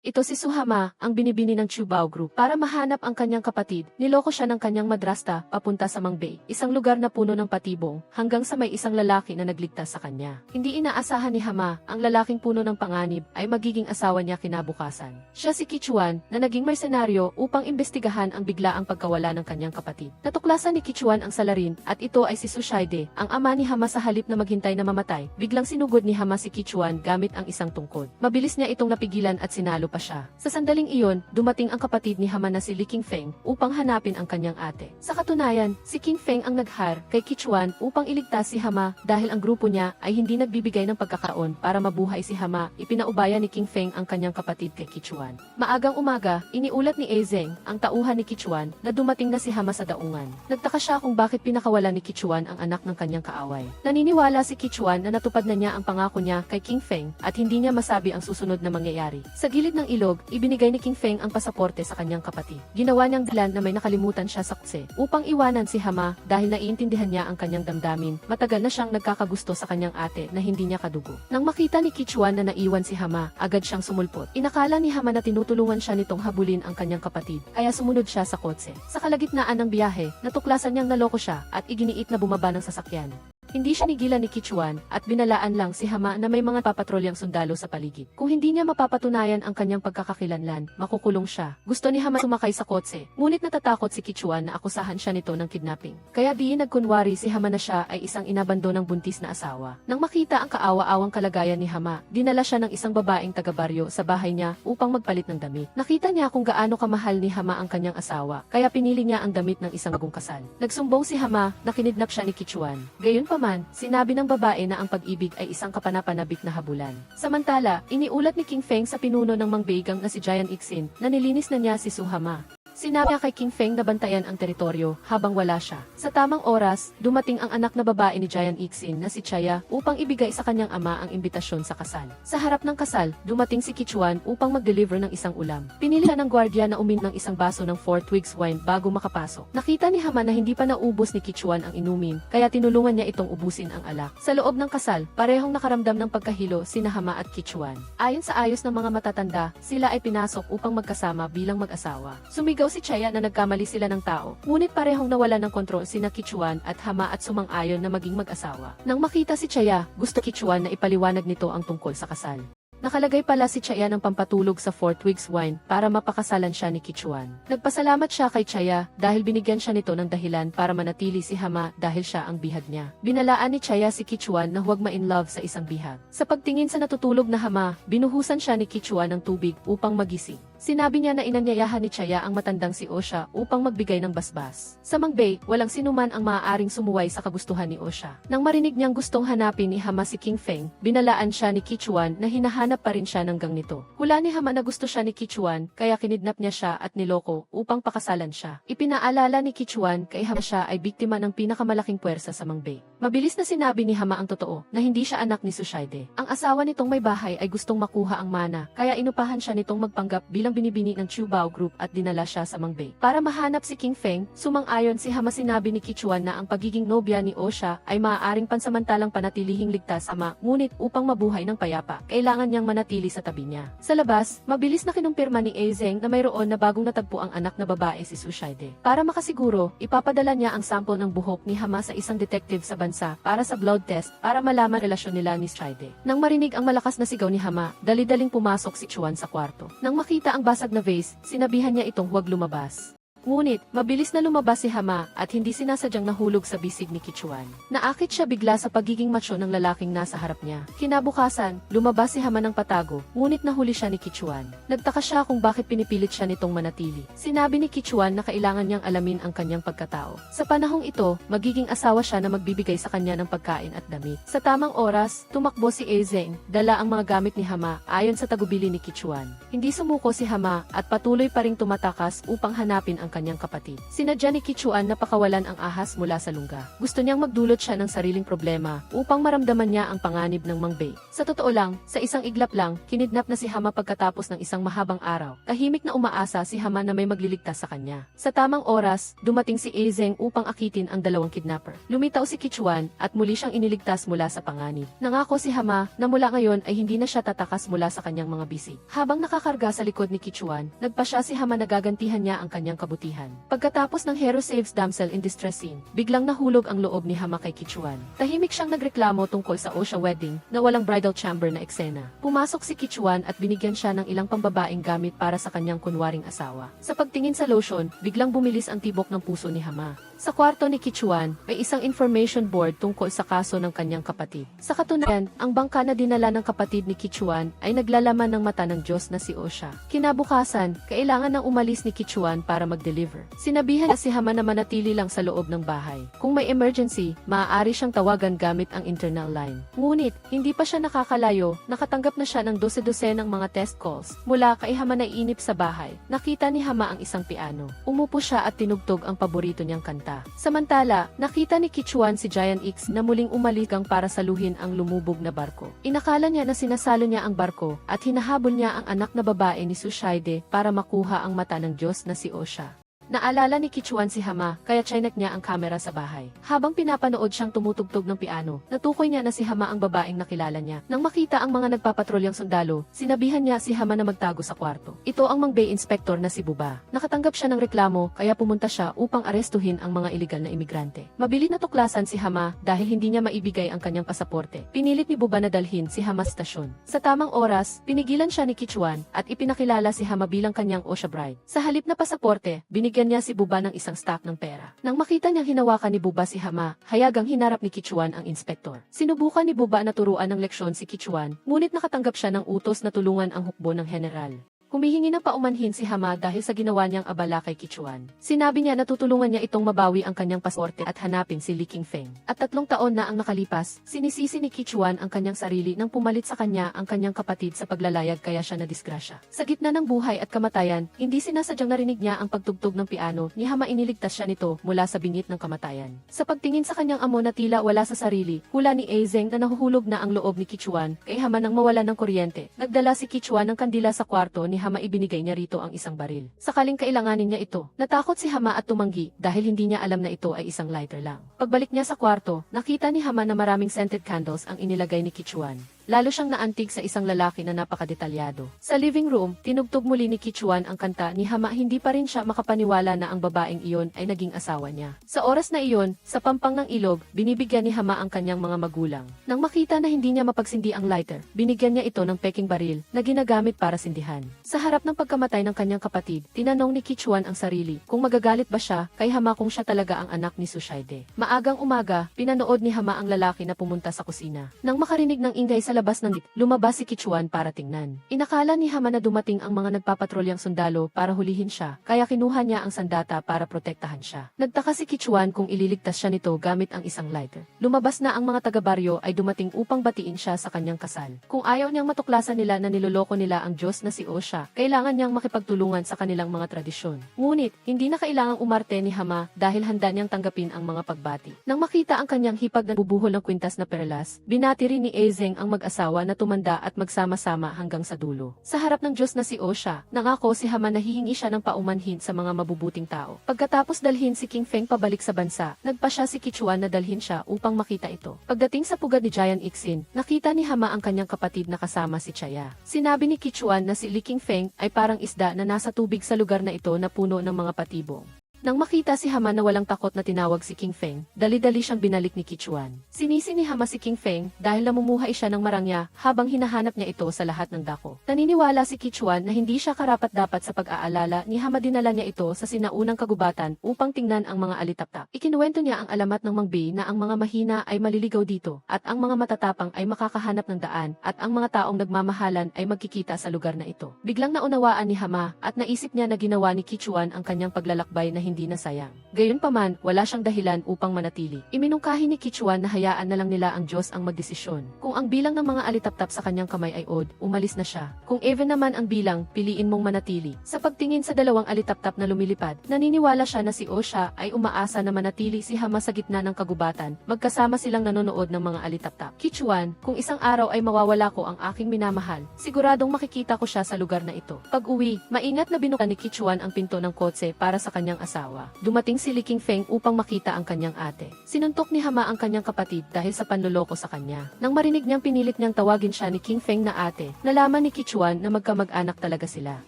Ito si Suhama, ang binibini ng Chubao Group. Para mahanap ang kanyang kapatid, niloko siya ng kanyang madrasta papunta sa Mangbei, isang lugar na puno ng patibong, hanggang sa may isang lalaki na nagligtas sa kanya. Hindi inaasahan ni Hama, ang lalaking puno ng panganib ay magiging asawa niya kinabukasan. Siya si Kichuan, na naging mersenaryo upang imbestigahan ang biglaang pagkawala ng kanyang kapatid. Natuklasan ni Kichuan ang salarin, at ito ay si Sushaide, ang ama ni Hama. Sa halip na maghintay na mamatay, biglang sinugod ni Hama si Kichuan gamit ang isang tungkod. Mabilis niya itong napigilan at sinalo pa siya. Sa sandaling iyon, dumating ang kapatid ni Hama na si Li Qingfeng upang hanapin ang kanyang ate. Sa katunayan, si Qingfeng ang naghar kay Kichuan upang iligtas si Hama dahil ang grupo niya ay hindi nagbibigay ng pagkakaon para mabuhay si Hama. Ipinaubaya ni Qingfeng ang kanyang kapatid kay Kichuan. Maagang umaga, iniulat ni Ezeng, ang tauhan ni Kichuan, na dumating na si Hama sa daungan. Nagtaka siya kung bakit pinakawalan ni Kichuan ang anak ng kanyang kaaway. Naniniwala si Kichuan na natupad na niya ang pangako niya kay Qingfeng at hindi niya masabi ang susunod na mangyayari. Sa gilid ng ilog, ibinigay ni Qingfeng ang pasaporte sa kanyang kapatid. Ginawa niyang dahilan na may nakalimutan siya sa kutse upang iwanan si Hama dahil naiintindihan niya ang kanyang damdamin. Matagal na siyang nagkakagusto sa kanyang ate na hindi niya kadugo. Nang makita ni Kichuan na naiwan si Hama, agad siyang sumulpot. Inakala ni Hama na tinutulungan siya nitong habulin ang kanyang kapatid, kaya sumunod siya sa kotse. Sa kalagitnaan ng biyahe, natuklasan niyang naloko siya at iginiit na bumaba ng sasakyan. Hindi siya nigilan ni Kichuan at binalaan lang si Hama na may mga papatrolyang sundalo sa paligid. Kung hindi niya mapapatunayan ang kanyang pagkakakilanlan, makukulong siya. Gusto ni Hama sumakay sa kotse, ngunit natatakot si Kichuan na akusahan siya nito ng kidnapping. Kaya diin nagkunwari si Hama na siya ay isang inabandonang buntis na asawa. Nang makita ang kaawa-awang kalagayan ni Hama, dinala siya ng isang babaeng taga-baryo sa bahay niya upang magpalit ng damit. Nakita niya kung gaano kamahal ni Hama ang kanyang asawa, kaya pinili niya ang damit ng isang bagong kasal. Nagsumbong si Hama na kinidnap siya ni Kichuan. Gayunpaman, sinabi ng babae na ang pag-ibig ay isang kapanapanabik na habulan. Samantala, iniulat ni Qingfeng sa pinuno ng Mangbeigang na si Jian Ixin na nilinis na niya si Suhama. Sinabi niya kay Qingfeng na bantayan ang teritoryo habang wala siya. Sa tamang oras, dumating ang anak na babae ni Jian Ixin na si Chaya upang ibigay sa kanyang ama ang imbitasyon sa kasal. Sa harap ng kasal, dumating si Kichuan upang mag-deliver ng isang ulam. Pinili siya ng gwardiya na uminom ng isang baso ng 4 twigs wine bago makapasok. Nakita ni Hama na hindi pa naubos ni Kichuan ang inumin, kaya tinulungan niya itong ubusin ang alak. Sa loob ng kasal, parehong nakaramdam ng pagkahilo sina Hama at Kichuan. Ayon sa ayos ng mga matatanda, sila ay pinasok upang magkasama bilang mag-asawa. Sumigaw si Chaya na nagkamali sila ng tao, ngunit parehong nawala ng kontrol sina Kichuan at Hama at sumang-ayon na maging mag-asawa. Nang makita si Chaya, gusto Kichuan na ipaliwanag nito ang tungkol sa kasal. Nakalagay pala si Chaya ng pampatulog sa 4 twigs wine para mapakasalan siya ni Kichuan. Nagpasalamat siya kay Chaya dahil binigyan siya nito ng dahilan para manatili si Hama dahil siya ang bihag niya. Binalaan ni Chaya si Kichuan na huwag ma-in-love sa isang bihag. Sa pagtingin sa natutulog na Hama, binuhusan siya ni Kichuan ng tubig upang magising. Sinabi niya na inanyayahan ni Chaya ang matandang si Osha upang magbigay ng basbas. Sa Mangbei, walang sinuman ang maaaring sumuway sa kagustuhan ni Osha. Nang marinig niyang gustong hanapin ni Hama si Qingfeng, binalaan siya ni Kichuan na hinahanap pa rin siya ng gang nito. Hula ni Hama na gusto siya ni Kichuan, kaya kinidnap niya siya at niloko upang pakasalan siya. Ipinaalala ni Kichuan kay Hama siya ay biktima ng pinakamalaking puwersa sa Mangbei. Mabilis na sinabi ni Hama ang totoo, na hindi siya anak ni Sushaide. Ang asawa nitong may bahay ay gustong makuha ang mana, kaya inupahan siya nitong magpanggap bilang binibini ng Chubao Group at dinala siya sa Mangbei. Para mahanap si Qingfeng, sumang-ayon si Hama. Sinabi ni Kichuan na ang pagiging nobya ni Osha ay maaaring pansamantalang panatilihing ligtas sa ngunit upang mabuhay ng payapa, kailangan niyang manatili sa tabi niya. Sa labas, mabilis na kinumpirma ni Ezeng na mayroon na bagong natagpo ang anak na babae si Sushaide. Para makasiguro, ipapadala niya ang sample ng buhok ni Hama sa isang detective sa bansa para sa blood test para malaman relasyon nila ni Sushaide. Nang marinig ang malakas na sigaw ni Hama, dali-daling pumasok si Chuan sa kwarto. Nang makita ang basag na vase, sinabihan niya itong huwag lumabas. Ngunit, mabilis na lumabas si Hama at hindi sinasadyang nahulog sa bisig ni Kichuan. Naakit siya bigla sa pagiging macho ng lalaking nasa harap niya. Kinabukasan, lumabas si Hama ng patago, ngunit nahuli siya ni Kichuan. Nagtaka siya kung bakit pinipilit siya nitong manatili. Sinabi ni Kichuan na kailangan niyang alamin ang kanyang pagkatao. Sa panahong ito, magiging asawa siya na magbibigay sa kanya ng pagkain at damit. Sa tamang oras, tumakbo si Ezeng, dala ang mga gamit ni Hama ayon sa tagubili ni Kichuan. Hindi sumuko si Hama at patuloy pa ring tumatakas upang hanapin ang kanyang kapatid. Sinadya ni Kichuan na pakawalan ang ahas mula sa lungga. Gusto niyang magdulot siya ng sariling problema upang maramdaman niya ang panganib ng Mang Bei. Sa totoo lang, sa isang iglap lang, kinidnap na si Hama pagkatapos ng isang mahabang araw. Tahimik na umaasa si Hama na may magliligtas sa kanya. Sa tamang oras, dumating si Ezeng upang akitin ang dalawang kidnapper. Lumitaw si Kichuan at muli siyang iniligtas mula sa panganib. Nangako si Hama na mula ngayon ay hindi na siya tatakas mula sa kanyang mga bisig. Habang nakakarga sa likod ni Kichuan, nagpasya si Hama na gagantihan niya ang kanyang kabutihan. Pagkatapos ng hero saves damsel in distress scene, biglang nahulog ang loob ni Hama kay Kichuan. Tahimik siyang nagreklamo tungkol sa Osha wedding na walang bridal chamber na eksena. Pumasok si Kichuan at binigyan siya ng ilang pambabaeng gamit para sa kanyang kunwaring asawa. Sa pagtingin sa lotion, biglang bumilis ang tibok ng puso ni Hama. Sa kwarto ni Kichuan, may isang information board tungkol sa kaso ng kanyang kapatid. Sa katunayan, ang bangka na dinala ng kapatid ni Kichuan ay naglalaman ng mata ng Diyos na si Osha. Kinabukasan, kailangan nang umalis ni Kichuan para mag-deliver. Sinabihan na si Hama na manatili lang sa loob ng bahay. Kung may emergency, maaari siyang tawagan gamit ang internal line. Ngunit, hindi pa siya nakakalayo, nakatanggap na siya ng dose-dose ng mga test calls. Mula kay Hama na inip sa bahay, nakita ni Hama ang isang piano. Umupo siya at tinugtog ang paborito niyang kanta. Samantala, nakita ni Kichuan si Giant X na muling umaligang para saluhin ang lumubog na barko. Inakala niya na sinasalo niya ang barko at hinahabol niya ang anak na babae ni Sushaide para makuha ang mata ng Diyos na si Osha. Naalala ni Kichuan si Hama, kaya chinek niya ang kamera sa bahay. Habang pinapanood siyang tumutugtog ng piano, natukoy niya na si Hama ang babaeng nakilala niya. Nang makita ang mga nagpapatrolyang sundalo, sinabihan niya si Hama na magtago sa kwarto. Ito ang Mang Bei inspector na si Buba. Nakatanggap siya ng reklamo, kaya pumunta siya upang arestuhin ang mga ilegal na imigrante. Mabilis na tuklasan si Hama dahil hindi niya maibigay ang kanyang pasaporte. Pinilit ni Buba na dalhin si Hama sa stasyon. Sa tamang oras, pinigilan siya ni Kichuan at ipinakilala si Hama bilang kanyang Osha bride. Sa halip na pasaporte, binigyan niya si Buba ng isang stack ng pera. Nang makita niyang hinawakan ni Buba si Hama, hayagang hinarap ni Kichuan ang inspektor. Sinubukan ni Buba na turuan ng leksyon si Kichuan, ngunit nakatanggap siya ng utos na tulungan ang hukbo ng general. Humihingi ng paumanhin si Hama dahil sa ginawa niyang abala kay Kichuan. Sinabi niya na tutulungan niya itong mabawi ang kanyang pasaporte at hanapin si Li Qingfeng. At 3 taon na ang nakalipas, sinisisi ni Kichuan ang kanyang sarili nang pumalit sa kanya ang kanyang kapatid sa paglalayag kaya siya nadisgrasya. Sa gitna ng buhay at kamatayan, hindi sinasadyang narinig niya ang pagtugtog ng piano ni Hama, iniligtas siya nito mula sa bingit ng kamatayan. Sa pagtingin sa kanyang amo na tila wala sa sarili, hula ni Ezeng na nahuhulog na ang loob ni Kichuan kay Hama nang mawala ng kuryente. Nagdala si Kichuan ng kandila sa kwarto ni Hama, ibinigay niya rito ang isang baril. Sakaling kailanganin niya ito, natakot si Hama at tumanggi dahil hindi niya alam na ito ay isang lighter lang. Pagbalik niya sa kwarto, nakita ni Hama na maraming scented candles ang inilagay ni Kichuan. Lalo siyang naantig sa isang lalaki na napakadetalyado. Sa living room, tinugtog muli ni Kichuan ang kanta ni Hama. Hindi pa rin siya makapaniwala na ang babaeng iyon ay naging asawa niya. Sa oras na iyon, sa pampang ng ilog, binibigyan ni Hama ang kanyang mga magulang. Nang makita na hindi niya mapagsindi ang lighter, binigyan niya ito ng peking baril na ginagamit para sindihan. Sa harap ng pagkamatay ng kanyang kapatid, tinanong ni Kichuan ang sarili kung magagalit ba siya kay Hama kung siya talaga ang anak ni Sushaide. Maagang umaga, pinanood ni Hama ang lalaki na pumunta sa kusina. Nang makarinig ng ingay sa labas ng lumabas si Kichuan para tingnan. Inakala ni Hama na dumating ang mga nagpapatrolyang sundalo para hulihin siya, kaya kinuha niya ang sandata para protektahan siya. Nagtaka si Kichuan kung ililigtas siya nito gamit ang isang lighter. Lumabas na ang mga taga-baryo ay dumating upang batiin siya sa kanyang kasal. Kung ayaw niyang matuklasan nila na niloloko nila ang Diyos na si Osha, kailangan niyang makipagtulungan sa kanilang mga tradisyon. Ngunit, hindi na kailangang umarte ni Hama dahil handa niyang tanggapin ang mga pagbati. Nang makita ang kanyang hipag na bubuhol ng kwintas na perlas, binati rin ni Ezeng ang mag-asawa na tumanda at magsama-sama hanggang sa dulo. Sa harap ng Diyos na si Osha, nangako si Hama na hihingi siya ng paumanhin sa mga mabubuting tao. Pagkatapos dalhin si Qingfeng pabalik sa bansa, nagpa siya si Kichuan na dalhin siya upang makita ito. Pagdating sa pugad ni Giant Ixin, nakita ni Hama ang kanyang kapatid na kasama si Chaya. Sinabi ni Kichuan na si Li Qingfeng ay parang isda na nasa tubig sa lugar na ito na puno ng mga patibong. Nang makita si Hama na walang takot na tinawag si Qingfeng, dali-dali siyang binalik ni Kichuan. Sinisi ni Hama si Qingfeng dahil namumuhay siya ng marangya habang hinahanap niya ito sa lahat ng dako. Naniniwala si Kichuan na hindi siya karapat-dapat sa pag-aalala ni Hama. Dinala niya ito sa sinaunang kagubatan upang tingnan ang mga alitaptap. Ikinuwento niya ang alamat ng Mang Bei na ang mga mahina ay maliligaw dito at ang mga matatapang ay makakahanap ng daan at ang mga taong nagmamahalan ay magkikita sa lugar na ito. Biglang naunawaan ni Hama at naisip niya na ginawa ni Kichuan ang kanyang paglalakbay na hindi hindi na sayang. Gayunpaman, wala siyang dahilan upang manatili. Iminungkahi ni Kichuan na hayaan na lang nila ang Diyos ang magdesisyon. Kung ang bilang ng mga alitaptap sa kanyang kamay ay odd, umalis na siya. Kung even naman ang bilang, piliin mong manatili. Sa pagtingin sa dalawang alitaptap na lumilipad, naniniwala siya na si Osha ay umaasa na manatili si Hama sa gitna ng kagubatan. Magkasama silang nanonood ng mga alitaptap. Kichuan, kung isang araw ay mawawala ko ang aking minamahal, siguradong makikita ko siya sa lugar na ito. Pag-uwi, maingat na binuka ni Kichuan ang pinto ng kotse para sa kanyang asawa. Dumating si Li Qingfeng upang makita ang kanyang ate. Sinuntok ni Hama ang kanyang kapatid dahil sa panloloko sa kanya. Nang marinig niyang pinilit niyang tawagin siya ni Qingfeng na ate, nalaman ni Kichuan na magkamag-anak talaga sila.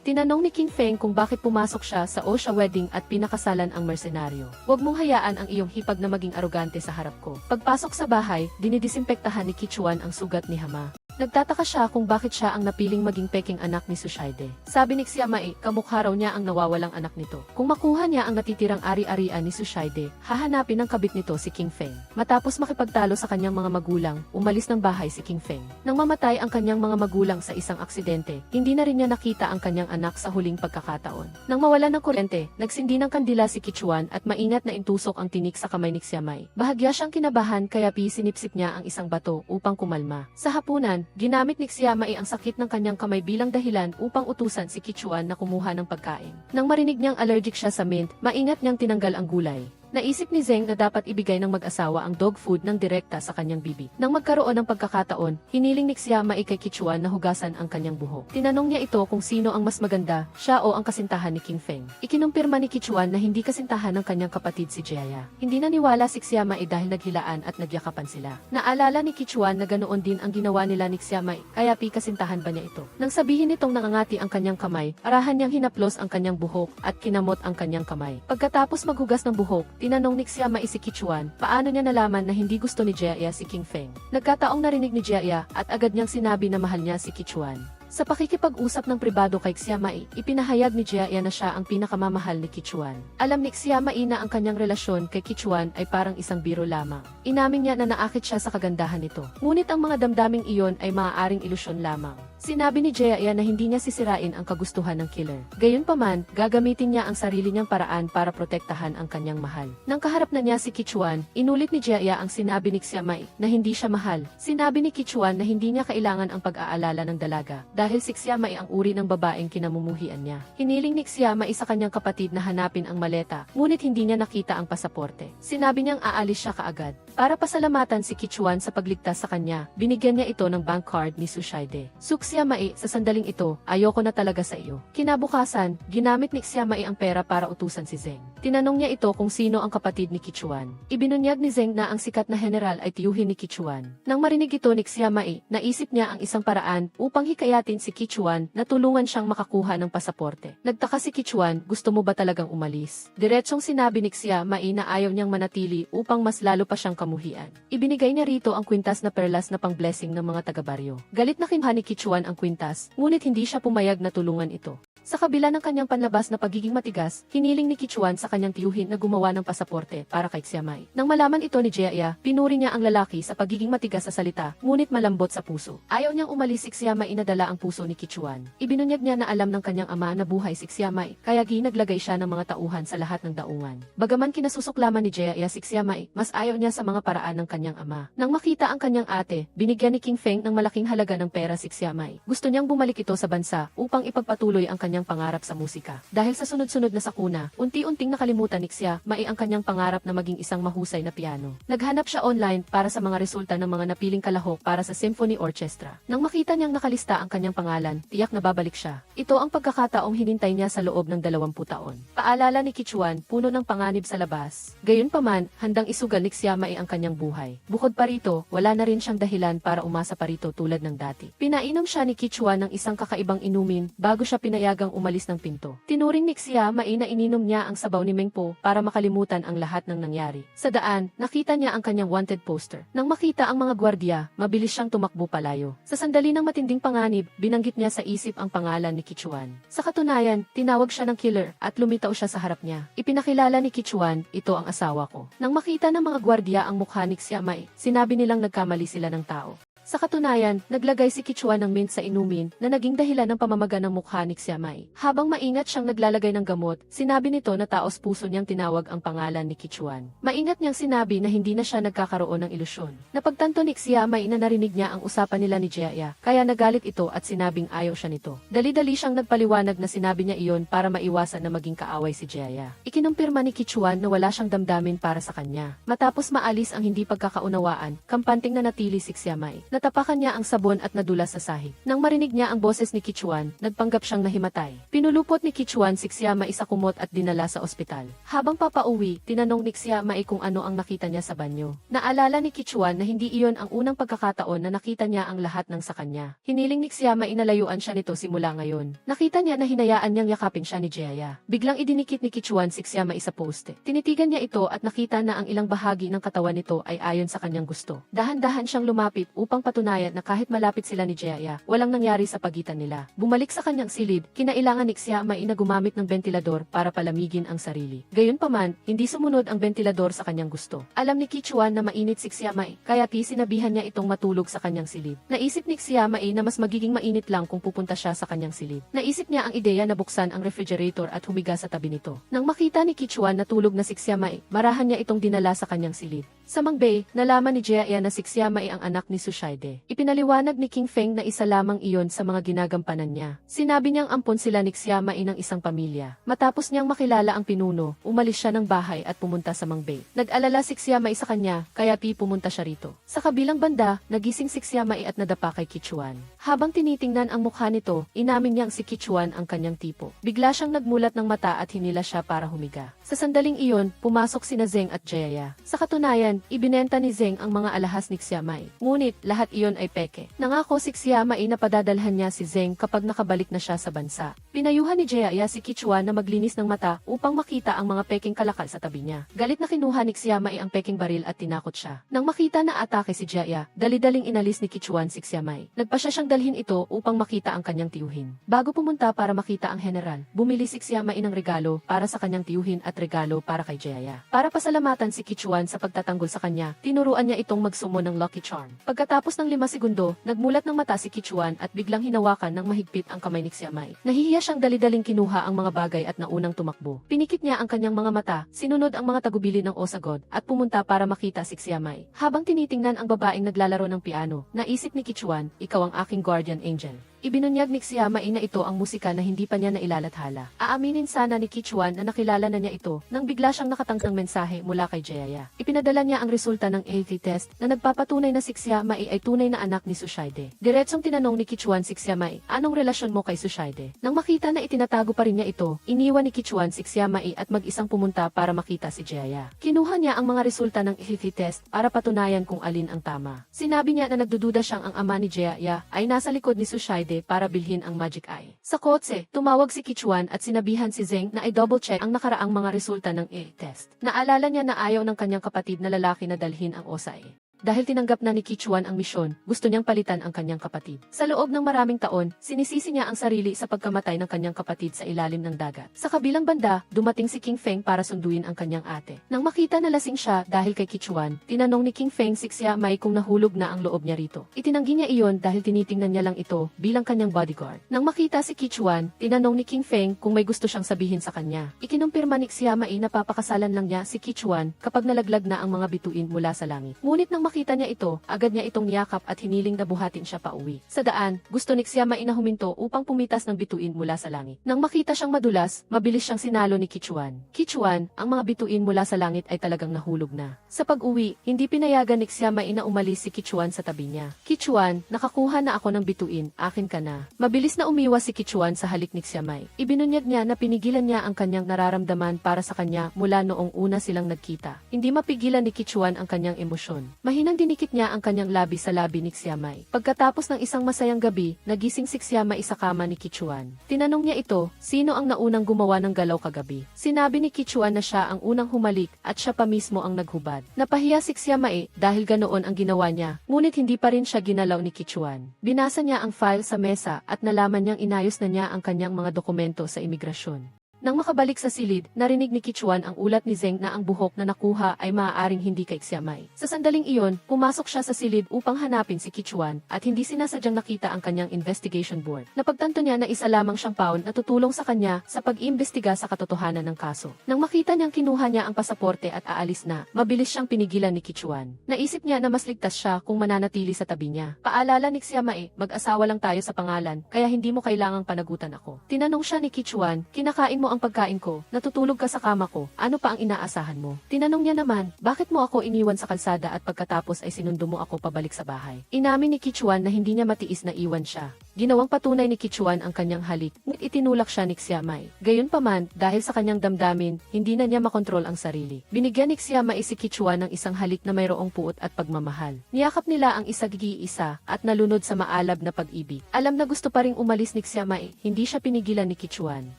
Tinanong ni Qingfeng kung bakit pumasok siya sa Osha wedding at pinakasalan ang mersenaryo. Huwag mong hayaan ang iyong hipag na maging arogante sa harap ko. Pagpasok sa bahay, dinidisimpektahan ni Kichuan ang sugat ni Hama. Nagtataka siya kung bakit siya ang napiling maging peking anak ni Sushaide. Sabi ni Xiamae, kamukha raw niya ang nawawalang anak nito. Kung makuha niya ang natitirang ari-arian ni Sushaide, hahanapin ng kabit nito si Qingfeng. Matapos makipagtalo sa kanyang mga magulang, umalis ng bahay si Qingfeng. Nang mamatay ang kanyang mga magulang sa isang aksidente, hindi na rin niya nakita ang kanyang anak sa huling pagkakataon. Nang mawala ng kuryente, nagsindi ng kandila si Kichuan at maingat na intusok ang tinik sa kamay ni Xiamae. Bahagya siyang kinabahan kaya sinipsip niya ang isang bato upang kumalma. Sa hapunan, ginamit ni Xiamae ang sakit ng kanyang kamay bilang dahilan upang utusan si Kichuan na kumuha ng pagkain. Nang marinig niyang allergic siya sa mint, maingat niyang tinanggal ang gulay. Naisip ni Zeng na dapat ibigay ng mag-asawa ang dog food ng direkta sa kanyang bibig. Nang magkaroon ng pagkakataon, hiniling ni Xiamae kay Kichuan na hugasan ang kanyang buhok. Tinanong niya ito kung sino ang mas maganda, siya o ang kasintahan ni Qingfeng. Ikinumpirma ni Kichuan na hindi kasintahan ng kanyang kapatid si Jiaya. Hindi naniwala si Xiamae dahil naghilaan at nagyakapan sila. Naalala ni Kichuan na ganoon din ang ginawa nila ni Xiamae, kaya kasintahan ba niya ito? Nang sabihin nitong nangangati ang kanyang kamay, arahan niyang hinaplos ang kanyang buhok at kinamot ang kanyang kamay. Pagkatapos maghugas ng buhok, tinanong ni Xiamae si Kichuan, paano niya nalaman na hindi gusto ni Jiaya si Qingfeng. Nagkataong narinig ni Jiaya at agad niyang sinabi na mahal niya si Kichuan. Sa pakikipag-usap ng pribado kay Xiamae, ipinahayag ni Jiaya na siya ang pinakamamahal ni Kichuan. Alam ni Xiamae na ang kanyang relasyon kay Kichuan ay parang isang biro lamang. Inamin niya na naakit siya sa kagandahan nito. Ngunit ang mga damdaming iyon ay maaaring ilusyon lamang. Sinabi ni Jiaya na hindi niya sisirain ang kagustuhan ng killer. Gayunpaman, gagamitin niya ang sarili niyang paraan para protektahan ang kanyang mahal. Nang kaharap na niya si Kichuan, inulit ni Jiaya ang sinabi ni Xiamae na hindi siya mahal. Sinabi ni Kichuan na hindi niya kailangan ang pag-aalala ng dalaga dahil si Xiamae ang uri ng babaeng kinamumuhian niya. Hiniling ni Xiamae sa kanyang kapatid na hanapin ang maleta, ngunit hindi niya nakita ang pasaporte. Sinabi niyang aalis siya kaagad. Para pasalamatan si Kichuan sa pagligtas sa kanya, binigyan niya ito ng bank card ni Sushaide. Xiamae, sa sandaling ito, ayoko na talaga sa iyo. Kinabukasan, ginamit ni Xiamae ang pera para utusan si Zeng. Tinanong niya ito kung sino ang kapatid ni Kichuan. Ibinunyag ni Zeng na ang sikat na general ay tiyuhin ni Kichuan. Nang marinig ito ni Xiamae, naisip niya ang isang paraan upang hikayatin si Kichuan na tulungan siyang makakuha ng pasaporte. Nagtaka si Kichuan, gusto mo ba talagang umalis? Diretsong sinabi ni Xiamae na ayaw niyang manatili upang mas lalo pa siyang kamuhian. Ibinigay niya rito ang kwintas na perlas na pang-blessing ng mga taga-baryo. Galit na kinuha ni Kichuan ang kwintas, ngunit hindi siya pumayag na tulungan ito. Sa kabila ng kanyang panlabas na pagiging matigas, hiniling ni Kichuan sa kanyang tiyuhin na gumawa ng pasaporte para kay Xiamae. Nang malaman ito ni Jiaya, pinuri niya ang lalaki sa pagiging matigas sa salita, ngunit malambot sa puso. Ayaw niyang umalis si Xiamae na dala ang puso ni Kichuan. Ibinunyag niya na alam ng kanyang ama na buhay si Xiamae, kaya ginaglagay siya ng mga tauhan sa lahat ng daungan. Bagaman kinasusuklaman ni Jiaya si Xiamae, mas ayaw niya sa mga paraan ng kanyang ama. Nang makita ang kanyang ate, binigyan ni Qingfeng ng malaking halaga ng pera si Xiamae. Gusto niyang bumalik ito sa bansa upang ipagpatuloy ang kanyang pangarap sa musika. Dahil sa sunod-sunod na sakuna, unti-unting nakalimutan ni Xiamae ang kanyang pangarap na maging isang mahusay na piano. Naghanap siya online para sa mga resulta ng mga napiling kalahok para sa symphony orchestra. Nang makita niyang nakalista ang kanyang pangalan, tiyak na babalik siya. Ito ang pagkakataong hinintay niya sa loob ng 20 taon. Paalala ni Kichuan, puno ng panganib sa labas. Gayunpaman, handang isugal ni Xiamae ang kanyang buhay. Bukod pa rito, wala na rin siyang dahilan para umasa pa rito tulad ng dati. Pinainom siya ni Kichuan ng isang kakaibang inumin bago siya pinayagang umalis ng pinto. Tinuring ni Xiamae na ininom niya ang sabaw ni Mengpo para makalimutan ang lahat ng nangyari. Sa daan, nakita niya ang kanyang wanted poster. Nang makita ang mga gwardiya, mabilis siyang tumakbo palayo. Sa sandali ng matinding panganib, binanggit niya sa isip ang pangalan ni Kichuan. Sa katunayan, tinawag siya ng killer at lumitaw siya sa harap niya. Ipinakilala ni Kichuan, ito ang asawa ko. Nang makita ng mga gwardiya ang mukha ni Xiamae, sinabi nilang nagkamali sila ng tao. Sa katunayan, naglagay si Kichuan ng mint sa inumin na naging dahilan ng pamamaga ng mukha ni Xiamai. Habang maingat siyang naglalagay ng gamot, sinabi nito na taos puso niyang tinawag ang pangalan ni Kichuan. Maingat niyang sinabi na hindi na siya nagkakaroon ng ilusyon. Napagtanto ni Xiamai na narinig niya ang usapan nila ni Jia, kaya nagalit ito at sinabing ayaw siya nito. Dali-dali siyang nagpaliwanag na sinabi niya iyon para maiwasan na maging kaaway si Jia. Ikinumpirma ni Kichuan na wala siyang damdamin para sa kanya. Matapos maalis ang hindi pagkakaunawaan, kampanting nanatili si Xiamai. Natapakan niya ang sabon at nadulas sa sahig. Nang marinig niya ang boses ni Kichuan, nagpanggap siyang nahimatay. Pinulupot ni Kichuan si Xiamai sa kumot at dinala sa ospital. Habang papauwi, tinanong ni Xiamai kung ano ang nakita niya sa banyo. Naalala ni Kichuan na hindi iyon ang unang pagkakataon na nakita niya ang lahat ng sa kanya. Hiniling ni Xiamai na layuan siya nito simula ngayon. Nakita niya na hinayaan niyang yakapin siya ni Jia. Biglang idinikit ni Kichuan si Xiamai sa poste. Tinitigan niya ito at nakita na ang ilang bahagi ng katawan nito ay ayon sa kanyang gusto. Dahan-dahan siyang lumapit upang patunayan na kahit malapit sila ni Jia, walang nangyari sa pagitan nila. Bumalik sa kanyang silid, kinailangan ni Xiamai na gumamit ng bentilador para palamigin ang sarili. Gayunpaman, hindi sumunod ang bentilador sa kanyang gusto. Alam ni Kichuan na mainit si Xiamai, kaya sinabihan niya itong matulog sa kanyang silid. Naisip ni Xiamai na mas magiging mainit lang kung pupunta siya sa kanyang silid. Naisip niya ang ideya na buksan ang refrigerator at humiga sa tabi nito. Nang makita ni Kichuan na tulog na si Xiamai, marahan niya itong dinala sa kanyang silid. Sa Mangbei, nalaman ni Jia na si Xiamai ang anak ni Sushaide. Ipinaliwanag ni King Feng na isa lamang iyon sa mga ginagampanan niya. Sinabi niyang ampon sila ni Xiamai ng isang pamilya. Matapos niyang makilala ang pinuno, umalis siya ng bahay at pumunta sa Mangbei. Nag-alala si Xiamai sa kanya, kaya pumunta siya rito. Sa kabilang banda, nagising si Xiamai at nadapa kay Kichuan. Habang tinitingnan ang mukha nito, inamin niyang si Kichuan ang kanyang tipo. Bigla siyang nagmulat ng mata at hinila siya para humiga. Sa sandaling iyon, pumasok sina Zeng at Jia. Sa katunayan, ibinenta ni Zeng ang mga alahas ni Xiamai. Ngunit, lahat iyon ay peke. Nangako si Xiamai na padadalhan niya si Zeng kapag nakabalik na siya sa bansa. Pinayuhan ni Jia si Kichuan na maglinis ng mata upang makita ang mga peking kalakal sa tabi niya. Galit na kinuha ni Xiamai ang peking baril at tinakot siya. Nang makita na atake si Jia, dali-daling inalis ni Kichuan si Xiamai. Nagpasya siyang dalhin ito upang makita ang kanyang tiyuhin. Bago pumunta para makita ang general, bumili si Xiamai ng regalo para sa kanyang tiyuhin at regalo para kay Jia. Para pasalamatan si Kichuan sa pagtatanggol sa kanya, tinuruan niya itong magsumo ng Lucky Charm. Pagkatapos ng 5 segundo, nagmulat ng mata si Kichuan at biglang hinawakan ng mahigpit ang kamay ni Xiamai. Nahihiya siyang dali-daling kinuha ang mga bagay at naunang tumakbo. Pinikit niya ang kanyang mga mata, sinunod ang mga tagubili ng Osagod, at pumunta para makita si Xiamai. Habang tinitingnan ang babaeng naglalaro ng piano, naisip ni Kichuan, ikaw ang aking guardian angel. Ibinunyag ni Xiamai na ito ang musika na hindi pa niya nailalathala. Aaminin sana ni Kichuan na nakilala na niya ito nang bigla siyang nakatangtang mensahe mula kay Jia. Ipinadala niya ang resulta ng AT test na nagpapatunay na si Xiamai ay tunay na anak ni Sushaide. Diretsong tinanong ni Kichuan si Xiamai, anong relasyon mo kay Sushaide? Nang makita na itinatago pa rin niya ito, iniwan ni Kichuan si Xiamai at mag-isang pumunta para makita si Jia. Kinuha niya ang mga resulta ng AT test para patunayan kung alin ang tama. Sinabi niya na nagdududa siyang ang ama ni Jia ay nasa likod ni Sushaide para bilhin ang Magic Eye. Sa kotse, tumawag si Kichuan at sinabihan si Zeng na i-double-check ang nakaraang mga resulta ng A-test. Naalala niya na ayaw ng kanyang kapatid na lalaki na dalhin ang Osai. Dahil tinanggap na ni Kichuan ang misyon, gusto niyang palitan ang kanyang kapatid. Sa loob ng maraming taon, sinisisi niya ang sarili sa pagkamatay ng kanyang kapatid sa ilalim ng dagat. Sa kabilang banda, dumating si King Feng para sunduin ang kanyang ate. Nang makita na lasing siya dahil kay Kichuan, tinanong ni King Feng si Xiamai kung nahulog na ang loob niya rito. Itinanggi niya iyon dahil tinitingnan niya lang ito bilang kanyang bodyguard. Nang makita si Kichuan, tinanong ni King Feng kung may gusto siyang sabihin sa kanya. Ikinumpirma ni Xiamai na papakasalan lang niya si Kichuan kapag nalaglag na ang mga bituin mula sa langit. Ngunit nang makita niya ito, agad niya itong niyakap at hiniling na buhatin siya pauwi. Sa daan, gusto ni Xiamai na huminto upang pumitas ng bituin mula sa langit. Nang makita siyang madulas, mabilis siyang sinalo ni Kichuan. Kichuan, ang mga bituin mula sa langit ay talagang nahulog na. Sa pag-uwi, hindi pinayagan ni Xiamai na umalis si Kichuan sa tabi niya. Kichuan, nakakuha na ako ng bituin, akin ka na. Mabilis na umiwas si Kichuan sa halik ni Xiamai. Ibinunyag niya na pinigilan niya ang kanyang nararamdaman para sa kanya mula noong una silang nagkita. Hindi mapigilan ni Kichuan ang kanyang emosyon. Mahinang dinikit niya ang kanyang labi sa labi ni Xiamai. Pagkatapos ng isang masayang gabi, nagising si Xiamai sa kama ni Kichuan. Tinanong niya ito, sino ang naunang gumawa ng galaw kagabi? Sinabi ni Kichuan na siya ang unang humalik at siya pa mismo ang naghubad. Napahiya si Xiamai dahil ganoon ang ginawa niya, ngunit hindi pa rin siya ginalaw ni Kichuan. Binasa niya ang file sa mesa at nalaman niyang inayos na niya ang kanyang mga dokumento sa imigrasyon. Nang makabalik sa silid, narinig ni Kichuan ang ulat ni Zeng na ang buhok na nakuha ay maaaring hindi kay Xiamai. Sa sandaling iyon, pumasok siya sa silid upang hanapin si Kichuan at hindi sinasadyang nakita ang kanyang investigation board. Napagtanto niya na isa lamang siyang pawn na tutulong sa kanya sa pag-iimbestiga sa katotohanan ng kaso. Nang makita niyang kinuha niya ang pasaporte at aalis na, mabilis siyang pinigilan ni Kichuan. Naisip niya na mas ligtas siya kung mananatili sa tabi niya. Paalala ni Xiamai, mag-asawa lang tayo sa pangalan, kaya hindi mo kailangang panagutan ako. Tinanong siya ni Kichuan, kinakain mo ang pagkain ko, natutulog ka sa kama ko, ano pa ang inaasahan mo? Tinanong niya naman, bakit mo ako iniwan sa kalsada at pagkatapos ay sinundo mo ako pabalik sa bahay? Inamin ni Kichuan na hindi niya matiis na iwan siya. Ginawang patunay ni Kichuan ang kanyang halik, ngunit itinulak siya ni Xiamai. Gayunpaman, dahil sa kanyang damdamin, hindi na niya makontrol ang sarili. Binigyan ni Xiamai si Kichuan ng isang halik na mayroong puot at pagmamahal. Niyakap nila ang isa-gi-isa at nalunod sa maalab na pag-ibig. Alam na gusto pa ring umalis ni Xiamai, hindi siya pinigilan ni Kichuan.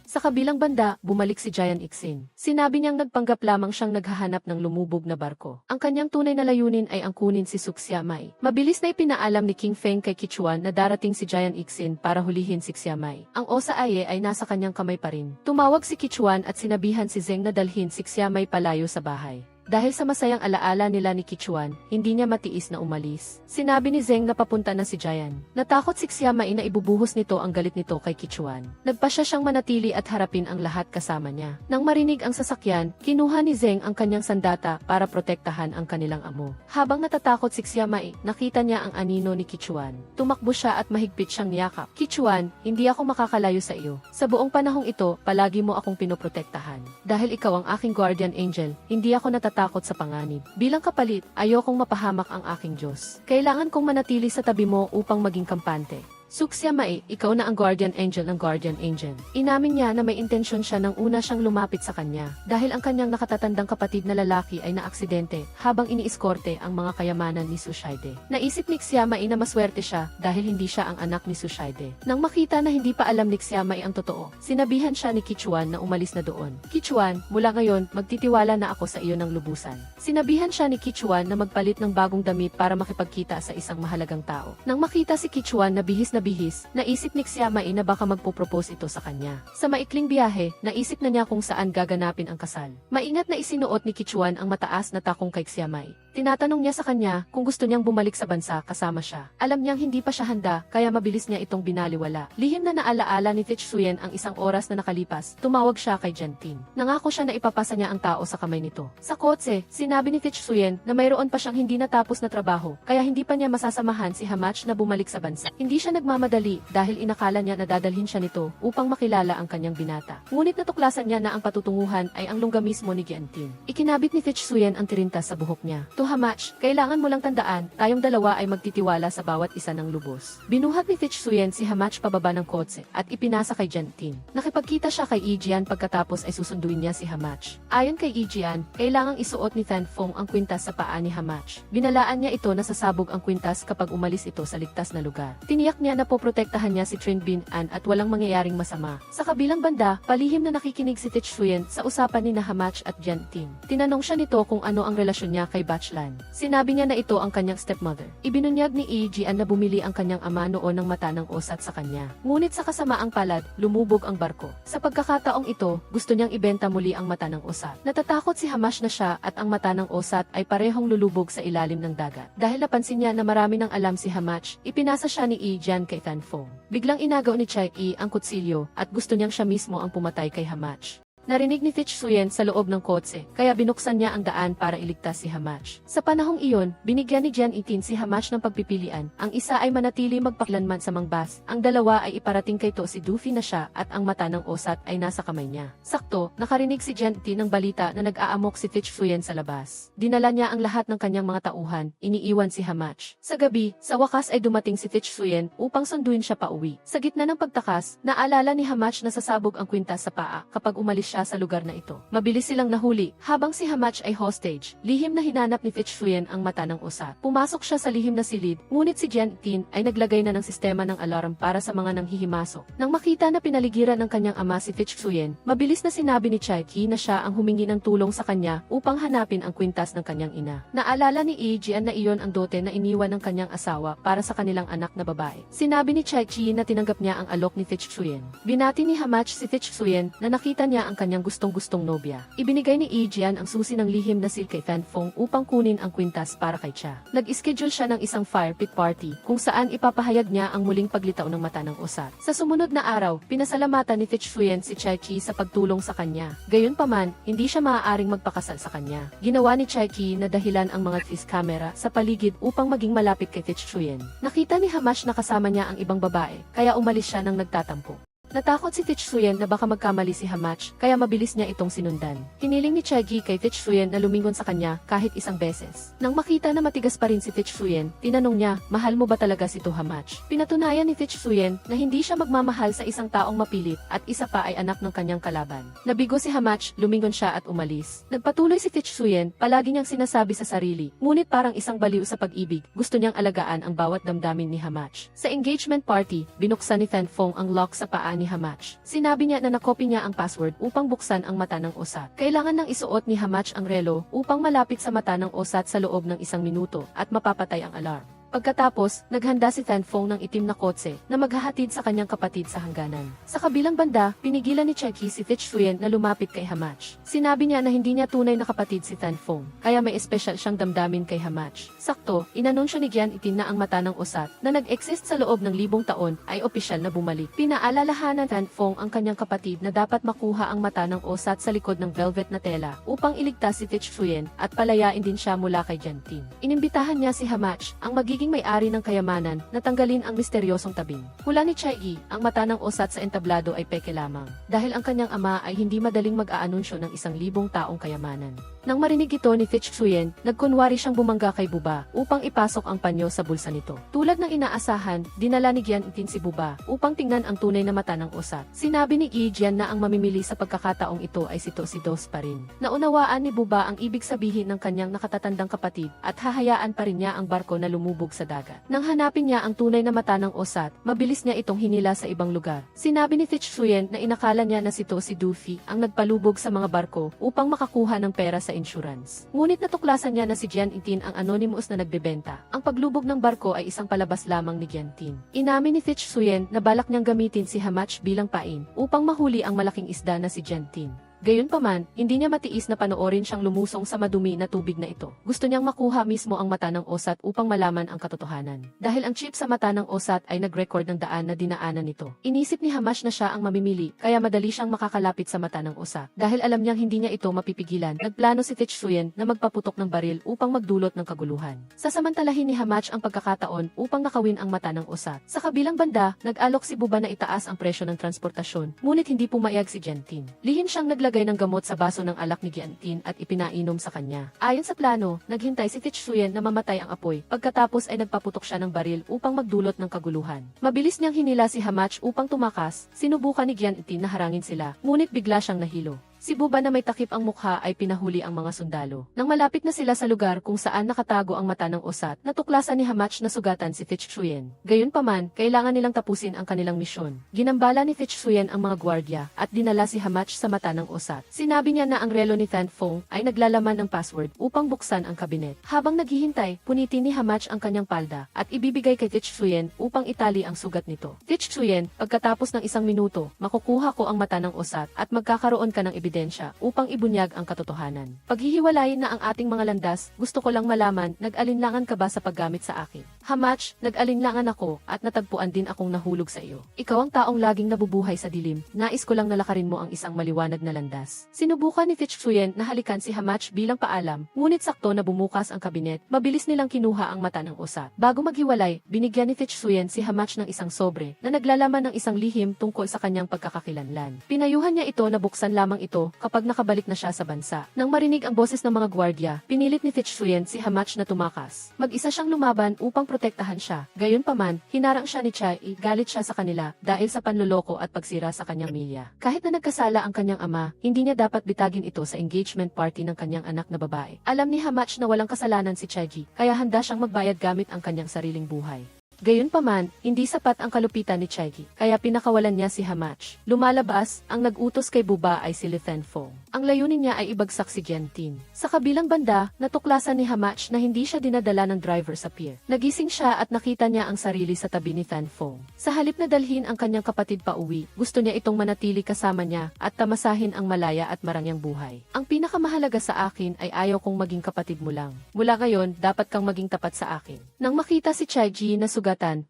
Sa kabilang banda, bumalik si Giant Ixin. Sinabi niyang nagpanggap lamang siyang naghahanap ng lumubog na barko. Ang kanyang tunay na layunin ay angkunin si Suk Xiamai. Mabilis na ipinaalam ni King Feng kay Kichuan na darating si Giant Ixin para hulihin si Xiamai. Ang Osa Aye ay nasa kanyang kamay pa rin. Tumawag si Kichuan at sinabihan si Zeng na dalhin si Xiamai palayo sa bahay. Dahil sa masayang alaala nila ni Kichuan, hindi niya matiis na umalis. Sinabi ni Zeng na papunta na si Giant. Natakot si Xiamai na ibubuhos nito ang galit nito kay Kichuan. Nagpasya siyang manatili at harapin ang lahat kasama niya. Nang marinig ang sasakyan, kinuha ni Zeng ang kanyang sandata para protektahan ang kanilang amo. Habang natatakot si Xiamai, nakita niya ang anino ni Kichuan. Tumakbo siya at mahigpit siyang niyakap. Kichuan, hindi ako makakalayo sa iyo. Sa buong panahong ito, palagi mo akong pinoprotektahan. Dahil ikaw ang aking guardian angel, hindi ako natatakot sa panganib. Bilang kapalit, ayokong mapahamak ang aking Diyos. Kailangan kong manatili sa tabi mo upang maging kampante. Suk Xiamai, ikaw na ang guardian angel ng guardian angel. Inamin niya na may intensyon siya nang una siyang lumapit sa kanya dahil ang kanyang nakatatandang kapatid na lalaki ay naaksidente habang iniiskorte ang mga kayamanan ni Sushaide. Naisip ni Xiamai na maswerte siya dahil hindi siya ang anak ni Sushaide. Nang makita na hindi pa alam ni Xiamai ang totoo, sinabihan siya ni Kichuan na umalis na doon. Kichuan, mula ngayon, magtitiwala na ako sa iyo ng lubusan. Sinabihan siya ni Kichuan na magpalit ng bagong damit para makipagkita sa isang mahalagang tao. Nang makita si Kichuan na bihis, naisip ni Xiamai na baka magpo-propose ito sa kanya. Sa maikling biyahe, naisip na niya kung saan gaganapin ang kasal. Maingat na isinuot ni Kichuan ang mataas na takong kay Xiamai. Tinatanong niya sa kanya kung gusto niyang bumalik sa bansa kasama siya. Alam niyang hindi pa siya handa, kaya mabilis niya itong binaliwala. Lihim na naalaala ni Tetsuyen ang isang oras na nakalipas, tumawag siya kay Gentin. Nangako siya na ipapasa niya ang tao sa kamay nito. Sa kotse, sinabi ni Tetsuyen na mayroon pa siyang hindi natapos na trabaho, kaya hindi pa niya masasamahan si Hamach na bumalik sa bansa. Hindi siya nagmamadali dahil inakala niya na dadalhin siya nito upang makilala ang kanyang binata. Ngunit natuklasan niya na ang patutunguhan ay ang lungga mismo ni Gentin. Ikinabit ni Tetsuyen ang tirintas sa buhok niya. Hamach, kailangan mo lang tandaan, tayong dalawa ay magtitiwala sa bawat isa ng lubos. Binuhat ni Tetsuyen si Hamach pababa ng kotse at ipinasa kay Gentin. Nakipagkita siya kay Ijian pagkatapos ay susunduin niya si Hamach. Ayon kay Ijian, kailangang isuot ni Tanfong ang kwintas sa paa ni Hamach. Binalaan niya ito na sasabog ang kwintas kapag umalis ito sa ligtas na lugar. Tiniyak niya na poprotektahan niya si Trinbin-an at walang mangyayaring masama. Sa kabilang banda, palihim na nakikinig si Tetsuyen sa usapan ni Hamach at Gentin. Tinanong siya nito kung ano ang relasyon niya kay Bachlan. Sinabi niya na ito ang kanyang stepmother. Ibinunyag ni Ijian na bumili ang kanyang ama noon ng mata ng osat sa kanya. Ngunit sa kasamaang palad, lumubog ang barko. Sa pagkakataong ito, gusto niyang ibenta muli ang mata ng osat. Natatakot si Hamach na siya at ang mata ng osat ay parehong lulubog sa ilalim ng dagat. Dahil napansin niya na marami ng alam si Hamach, ipinasa siya ni Ijian kay Tanfong. Biglang inagaw ni Chai-i ang kutsilyo at gusto niyang siya mismo ang pumatay kay Hamach. Narinig ni Tetsuyen sa loob ng kotse, kaya binuksan niya ang daan para iligtas si Hamach. Sa panahong iyon, binigyan ni Jian Itin si Hamach ng pagpipilian. Ang isa ay manatili magpaklanman sa mangbas, ang dalawa ay iparating kay To si Duffy na siya at ang mata ng osat ay nasa kamay niya. Sakto, nakarinig si Jian Itin ng balita na nag-aamok si Tetsuyen sa labas. Dinala niya ang lahat ng kanyang mga tauhan, iniiwan si Hamach. Sa gabi, sa wakas ay dumating si Tetsuyen upang sunduin siya pauwi. Sa gitna ng pagtakas, naalala ni Hamach na sasabog ang kwintas sa paa kapag umalis siya siya sa lugar na ito. Mabilis silang nahuli, habang si Hamach ay hostage. Lihim na hinanap ni Fitzhuyen ang mata ng usa. Pumasok siya sa lihim na silid, ngunit si Jian-tin ay naglagay na ng sistema ng alarm para sa mga nanghihimasok. Nang makita na pinaligiran ng kanyang ama si Fitzhuyen, mabilis na sinabi ni Chai-ki na siya ang humingi ng tulong sa kanya upang hanapin ang kwintas ng kanyang ina. Naalala ni Jian na iyon ang dote na iniwan ng kanyang asawa para sa kanilang anak na babae. Sinabi ni Chai-ki na tinanggap niya ang alok ni Fitzhuyen. Binati ni Hamach si Fitzhuyen na nakita niya ang kanyang gustong-gustong nobya. Ibinigay ni Jian ang susi ng lihim na sil kay Fan Feng upang kunin ang kwintas para kay Cha. Nag-schedule siya ng isang fire pit party kung saan ipapahayag niya ang muling paglitaw ng mata ng usat. Sa sumunod na araw, pinasalamatan ni Fitzhuyen si Chai-ki sa pagtulong sa kanya. Gayunpaman, hindi siya maaaring magpakasal sa kanya. Ginawa ni Chai-ki na dahilan ang mga fist camera sa paligid upang maging malapit kay Fitzhuyen. Nakita ni Hamach na kasama niya ang ibang babae, kaya umalis siya ng nagtatampo. Natakot si Fitzhuyen na baka magkamali si Hamach, kaya mabilis niya itong sinundan. Hiniling ni Chai-ki kay Fitzhuyen na lumingon sa kanya kahit isang beses. Nang makita na matigas pa rin si Fitzhuyen, tinanong niya, mahal mo ba talaga si Hamach? Pinatunayan ni Fitzhuyen na hindi siya magmamahal sa isang taong mapilit at isa pa ay anak ng kanyang kalaban. Nabigo si Hamach, lumingon siya at umalis. Nagpatuloy si Fitzhuyen, palagi niyang sinasabi sa sarili, ngunit parang isang baliw sa pag-ibig, gusto niyang alagaan ang bawat damdamin ni Hamach. Sa engagement party, binuksan ni Fan Feng ang lock sa paa ni Hamach. Sinabi niya na nakopy niya ang password upang buksan ang mata ng osat. Kailangan nang isuot ni Hamach ang relo upang malapit sa mata ng osat sa loob ng 1 minuto at mapapatay ang alarm. Pagkatapos, naghanda si Fan Feng ng itim na kotse na maghahatid sa kanyang kapatid sa hangganan. Sa kabilang banda, pinigilan ni Chai-ki si Fitzhuyen na lumapit kay Hamach. Sinabi niya na hindi niya tunay na kapatid si Fan Feng, kaya may espesyal siyang damdamin kay Hamach. Sakto, inanunsyo ni Jian-tin na ang mata ng osat na nag-exist sa loob ng 1,000 taon ay opisyal na bumalik. Pinaalalahanan Fan Feng ang kanyang kapatid na dapat makuha ang mata ng osat sa likod ng velvet na tela upang iligtas si Fitzhuyen at palayain din siya mula kay Jian-tin. Inimbitahan niya si Hamach, ang magiging may-ari ng kayamanan, na tanggalin ang misteryosong tabing. Hula ni Chai-ki, ang mata ng osat sa entablado ay peke lamang, dahil ang kanyang ama ay hindi madaling mag-aanunsyo ng 1,000 taong kayamanan. Nang marinig ito ni Fitzhuyen, nagkunwari siyang bumangga kay Buba upang ipasok ang panyo sa bulsa nito. Tulad ng inaasahan, dinala ni Jian-tin si Buba upang tingnan ang tunay na mata ng osat. Sinabi ni Jian na ang mamimili sa pagkakataong ito ay si Dos pa rin. Naunawaan ni Buba ang ibig sabihin ng kanyang nakatatandang kapatid at hahayaan pa rin niya ang barko na lumubog sa dagat. Nang hanapin niya ang tunay na mata ng osat, mabilis niya itong hinila sa ibang lugar. Sinabi ni Fitzhuyen na inakala niya na si Duffy ang nagpalubog sa mga barko upang makakuha ng pera sa insurance. Ngunit natuklasan niya na si Jian-tin ang anonymous na nagbebenta. Ang paglubog ng barko ay isang palabas lamang ni Jian-tin. Inamin ni Fitzhuyen na balak niyang gamitin si Hamach bilang pain upang mahuli ang malaking isda na si Jian-tin. Gayunpaman, hindi niya matiis na panoorin siyang lumusong sa madumi na tubig na ito. Gusto niyang makuha mismo ang mata ng osat upang malaman ang katotohanan. Dahil ang chip sa mata ng osat ay nag-record ng daan na dinaanan nito. Inisip ni Hamach na siya ang mamimili, kaya madali siyang makakalapit sa mata ng osat. Dahil alam niyang hindi niya ito mapipigilan, nagplano si Fitzhuyen na magpaputok ng baril upang magdulot ng kaguluhan. Sasamantalahin ni Hamach ang pagkakataon upang nakawin ang mata ng osat. Sa kabilang banda, nag-alok si Buba na itaas ang presyo ng transportasyon, ngunit hindi pumayag si Jian-tin. Lihim siyang naglagay ng gamot sa baso ng alak ni Jian-tin at ipinainom sa kanya. Ayon sa plano, naghintay si Fitzhuyen na mamatay ang apoy, pagkatapos ay nagpaputok siya ng baril upang magdulot ng kaguluhan. Mabilis niyang hinila si Hamach upang tumakas, sinubukan ni Jian-tin na harangin sila, ngunit bigla siyang nahilo. Si Buba na may takip ang mukha ay pinahuli ang mga sundalo. Nang malapit na sila sa lugar kung saan nakatago ang mata ng osat, natuklasan ni Hamach na sugatan si Fitzhuyen. Gayunpaman, kailangan nilang tapusin ang kanilang misyon. Ginambala ni Fitzhuyen ang mga gwardya at dinala si Hamach sa mata ng osat. Sinabi niya na ang relo ni Fan Feng ay naglalaman ng password upang buksan ang kabinet. Habang naghihintay, punitin ni Hamach ang kanyang palda at ibibigay kay Fitzhuyen upang itali ang sugat nito. Fitzhuyen, pagkatapos ng 1 minuto, makukuha ko ang mata ng osat at magkakaroon ka ng ebidensya upang ibunyag ang katotohanan. Paghihiwalayin na ang ating mga landas, gusto ko lang malaman, nag-alinlangan ka ba sa paggamit sa akin? Hamach, nag-alinlangan ako at natagpuan din akong nahulog sa iyo. Ikaw ang taong laging nabubuhay sa dilim, nais ko lang nalakarin mo ang isang maliwanag na landas. Sinubukan ni Fitzhuyen na halikan si Hamach bilang paalam, ngunit sakto na bumukas ang kabinet, mabilis nilang kinuha ang mata ng osat. Bago maghiwalay, binigyan ni Fitzhuyen si Hamach ng isang sobre na naglalaman ng isang lihim tungkol sa kanyang pagkakakilanlan. Pinayuhan niya ito na buksan lamang ito ito kapag nakabalik na siya sa bansa. Nang marinig ang boses ng mga gwardya, pinilit ni Fitzhuyen si Hamach na tumakas. Mag-isa siyang lumaban upang protektahan siya. Gayunpaman, hinarang siya ni Chai, galit siya sa kanila dahil sa panloloko at pagsira sa kanyang milya. Kahit na nagkasala ang kanyang ama, hindi niya dapat bitagin ito sa engagement party ng kanyang anak na babae. Alam ni Hamach na walang kasalanan si Chaiji, kaya handa siyang magbayad gamit ang kanyang sariling buhay. Gayunpaman, hindi sapat ang kalupitan ni Chaiji, kaya pinakawalan niya si Hamach. Lumalabas, ang nag-utos kay Buba ay si Li Thanfong. Ang layunin niya ay ibagsak si Gentin. Sa kabilang banda, natuklasan ni Hamach na hindi siya dinadala ng driver sa pier. Nagising siya at nakita niya ang sarili sa tabi ni Thanfong. Sa halip na dalhin ang kanyang kapatid pa uwi, gusto niya itong manatili kasama niya at tamasahin ang malaya at marangyang buhay. Ang pinakamahalaga sa akin ay ayaw kong maging kapatid mo lang. Mula ngayon, dapat kang maging tapat sa akin. Nang makita si Chaiji na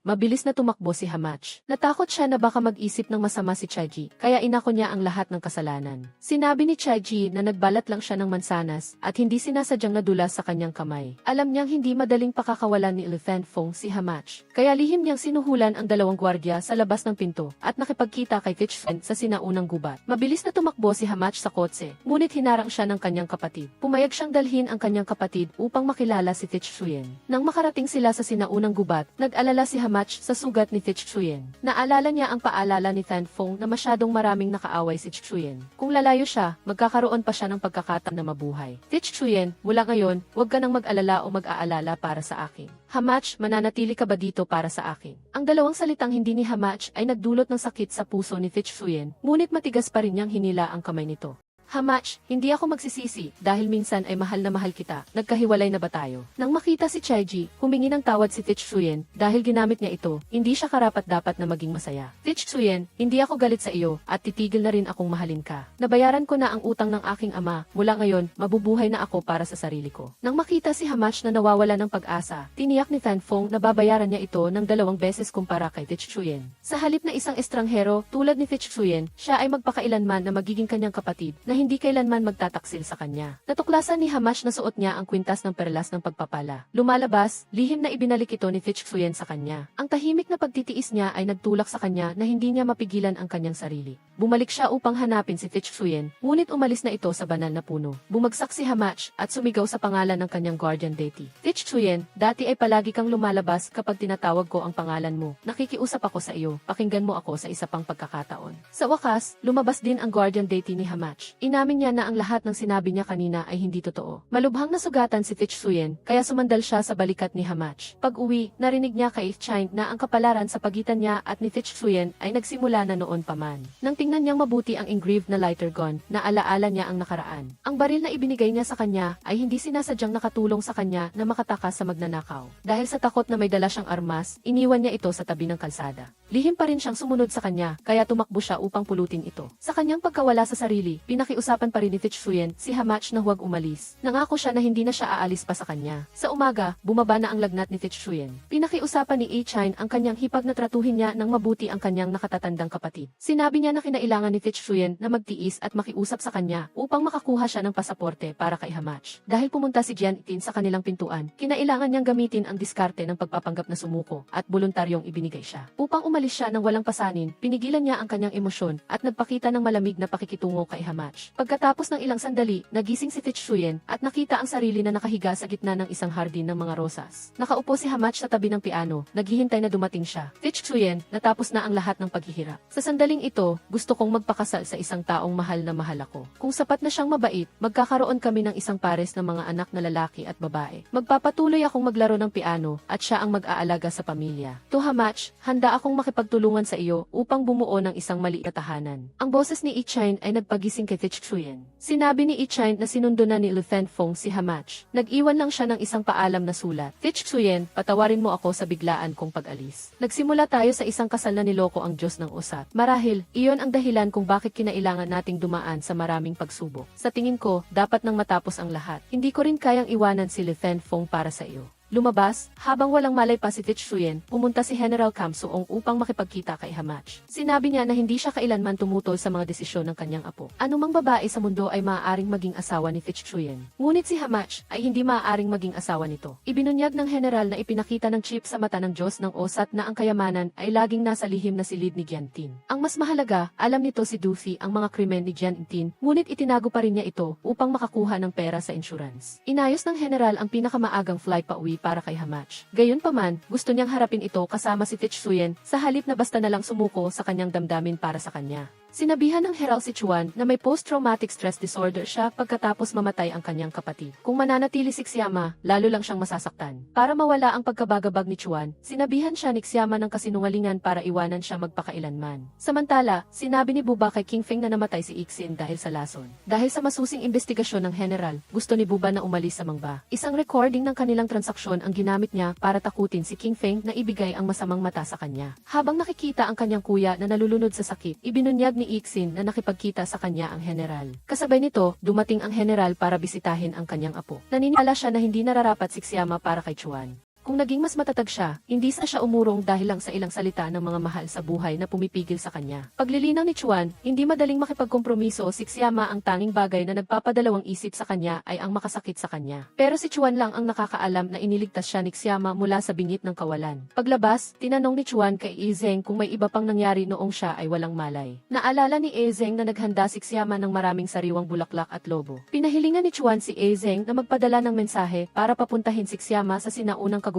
mabilis na tumakbo si Hamach. Natakot siya na baka mag-isip ng masama si Chaiji, kaya inako niya ang lahat ng kasalanan. Sinabi ni Chaiji na nagbalat lang siya ng mansanas at hindi sinasadyang nadulas sa kanyang kamay. Alam niyang hindi madaling pakakawalan ni Li Thanfong si Hamach, kaya lihim niyang sinuhulan ang dalawang gwardya sa labas ng pinto at nakipagkita kay Fitzhuyen sa sinaunang gubat. Mabilis na tumakbo si Hamach sa kotse, ngunit hinarang siya ng kanyang kapatid. Pumayag siyang dalhin ang kanyang kapatid upang makilala si Fitzhuyen. Nang makarating sila sa sinaunang gubat, nag-alala si Hamach sa sugat ni Fitzhuyen. Naalala niya ang paalala ni Thanfong na masyadong maraming nakaaway si Fitzhuyen. Kung lalayo siya, magkakaroon pa siya ng pagkakataon na mabuhay. Fitzhuyen, mula ngayon, huwag ka nang mag-alala o mag-aalala para sa akin. Hamach, mananatili ka ba dito para sa akin? Ang dalawang salitang hindi ni Hamach ay nagdulot ng sakit sa puso ni Fitzhuyen, ngunit matigas pa rin niyang hinila ang kamay nito. Hamach, hindi ako magsisisi dahil minsan ay mahal na mahal kita. Nagkahiwalay na ba tayo? Nang makita si Chaiji, humingi ng tawad si Fitzhuyen dahil ginamit niya ito. Hindi siya karapat-dapat na maging masaya. Fitzhuyen, hindi ako galit sa iyo at titigil na rin akong mahalin ka. Nabayaran ko na ang utang ng aking ama. Mula ngayon, mabubuhay na ako para sa sarili ko. Nang makita si Hamach na nawawala ng pag-asa, tiniyak ni Thanfong na babayaran niya ito ng 2 beses kumpara kay Fitzhuyen. Sa halip na isang estranghero tulad ni Fitzhuyen, siya ay magpakailanman na magiging kanyang kapatid na hindi kailanman magtataksil sa kanya. Natuklasan ni Hamach na suot niya ang kwintas ng perlas ng pagpapala. Lumalabas, lihim na ibinalik ito ni Fitzhuyen sa kanya. Ang tahimik na pagtitiis niya ay nagtulak sa kanya na hindi niya mapigilan ang kanyang sarili. Bumalik siya upang hanapin si Fitzhuyen, ngunit umalis na ito sa banal na puno. Bumagsak si Hamach at sumigaw sa pangalan ng kanyang guardian deity. Fitzhuyen, dati ay palagi kang lumalabas kapag tinatawag ko ang pangalan mo. Nakikiusap ako sa iyo, pakinggan mo ako sa isa pang pagkakataon. Sa wakas, lumabas din ang guardian deity ni Hamach. Inamin niya na ang lahat ng sinabi niya kanina ay hindi totoo. Malubhang nasugatan si Fitzhuyen, kaya sumandal siya sa balikat ni Hamach. Pag-uwi, narinig niya kay Chain na ang kapalaran sa pagitan niya at ni Fitzhuyen ay nagsimula na noon pa man. Nang tingnan niyang mabuti ang engraved na lighter gun, naalaala niya ang nakaraan. Ang baril na ibinigay niya sa kanya ay hindi sinasadyang nakatulong sa kanya na makatakas sa magnanakaw. Dahil sa takot na may dala siyang armas, iniwan niya ito sa tabi ng kalsada. Lihim pa rin siyang sumunod sa kanya, kaya tumakbo siya upang pulutin ito. Sa kanyang pagkawala sa sarili, pinakiusapan pa rin ni Fitzhuyen si Hamach na huwag umalis. Nangako siya na hindi na siya aalis pa sa kanya. Sa umaga, bumaba na ang lagnat ni Fitzhuyen. Pinakiusapan ni Chain ang kanyang hipag na tratuhin niya ng mabuti ang kanyang nakatatandang kapatid. Sinabi niya na kinailangan ni Fitzhuyen na magtiis at makiusap sa kanya upang makakuha siya ng pasaporte para kay Hamach. Dahil pumunta si Gentin sa kanilang pintuan, kinailangan niyang gamitin ang diskarte ng pagpapanggap na sumuko at voluntaryong ibinigay siya. Upang umalis siya ng walang pasanin, pinigilan niya ang kanyang emosyon at nagpakita ng malamig na pakikitungo kay Hamach. Pagkatapos ng ilang sandali, nagising si Fitzhuyen at nakita ang sarili na nakahiga sa gitna ng isang hardin ng mga rosas. Nakaupo si Hamach sa tabi ng piano, naghihintay na dumating siya. Fitzhuyen, natapos na ang lahat ng paghihirap. Sa sandaling ito, gusto kong magpakasal sa isang taong mahal na mahal ako. Kung sapat na siyang mabait, magkakaroon kami ng isang pares ng mga anak na lalaki at babae. Magpapatuloy akong maglaro ng piano at siya ang mag-aalaga sa pamilya. To Hamach, handa akong makipagtulungan sa iyo upang bumuo ng isang maliit na tahanan. Ang boses ni Chain ay nagpagising kay Fitzhuyen. Sinabi ni Chain na sinundo na ni Li Thanfong si Hamach. Nag-iwan lang siya ng isang paalam na sulat. Fitzhuyen, patawarin mo ako sa biglaan kong pag-alis. Nagsimula tayo sa isang kasal na niloko ang Diyos ng usap. Marahil, iyon ang dahilan kung bakit kinailangan nating dumaan sa maraming pagsubok. Sa tingin ko, dapat nang matapos ang lahat. Hindi ko rin kayang iwanan si Li Thanfong para sa iyo. Lumabas, habang walang malay pa si Fitzhuyen, pumunta si General Kam Suong upang makipagkita kay Hamach. Sinabi niya na hindi siya kailanman tumutol sa mga desisyon ng kanyang apo. Anumang babae sa mundo ay maaaring maging asawa ni Fitzhuyen. Ngunit si Hamach ay hindi maaaring maging asawa nito. Ibinunyag ng general na ipinakita ng chip sa mata ng Diyos ng Osat na ang kayamanan ay laging nasa lihim na silid ni Giantin. Ang mas mahalaga, alam nito si Duffy ang mga krimen ni Giantin, ngunit itinago pa rin niya ito upang makakuha ng pera sa insurance. Inayos ng general ang pinakamaagang flight pauwi para kay Hamach. Gayunpaman, gusto niyang harapin ito kasama si Fitzhuyen sa halip na basta na lang sumuko sa kanyang damdamin para sa kanya. Sinabihan ng Herald si Chuan na may post-traumatic stress disorder siya pagkatapos mamatay ang kanyang kapatid. Kung mananatili si Xiama, lalo lang siyang masasaktan. Para mawala ang pagkabagabag ni Chuan, sinabihan siya ni Xiama ng kasinungalingan para iwanan siya magpakailanman. Samantala, sinabi ni Buba kay King Feng na namatay si Ixin dahil sa lason. Dahil sa masusing investigasyon ng general, gusto ni Buba na umalis sa Mangba. Isang recording ng kanilang transaksyon ang ginamit niya para takutin si King Feng na ibigay ang masamang mata sa kanya. Habang nakikita ang kanyang kuya na nalulunod sa sakit, ibinunyag ni Ixin na nakipagkita sa kanya ang general. Kasabay nito, dumating ang general para bisitahin ang kanyang apo. Naniniwala siya na hindi nararapat si Xiama para kay Chuan. Kung naging mas matatag siya, hindi na siya umurong dahil lang sa ilang salita ng mga mahal sa buhay na pumipigil sa kanya. Paglilinaw ni Chuan, hindi madaling makipagkompromiso si Xiama, ang tanging bagay na nagpapadalawang isip sa kanya ay ang makasakit sa kanya. Pero si Chuan lang ang nakakaalam na iniligtas siya ni Xiama mula sa bingit ng kawalan. Paglabas, tinanong ni Chuan kay Ezeng kung may iba pang nangyari noong siya ay walang malay. Naalala ni Ezeng na naghanda si Xiama ng maraming sariwang bulaklak at lobo. Pinahilingan ni Chuan si Ezeng na magpadala ng mensahe para papuntahin si Xiama sa sinaunang kagubatan.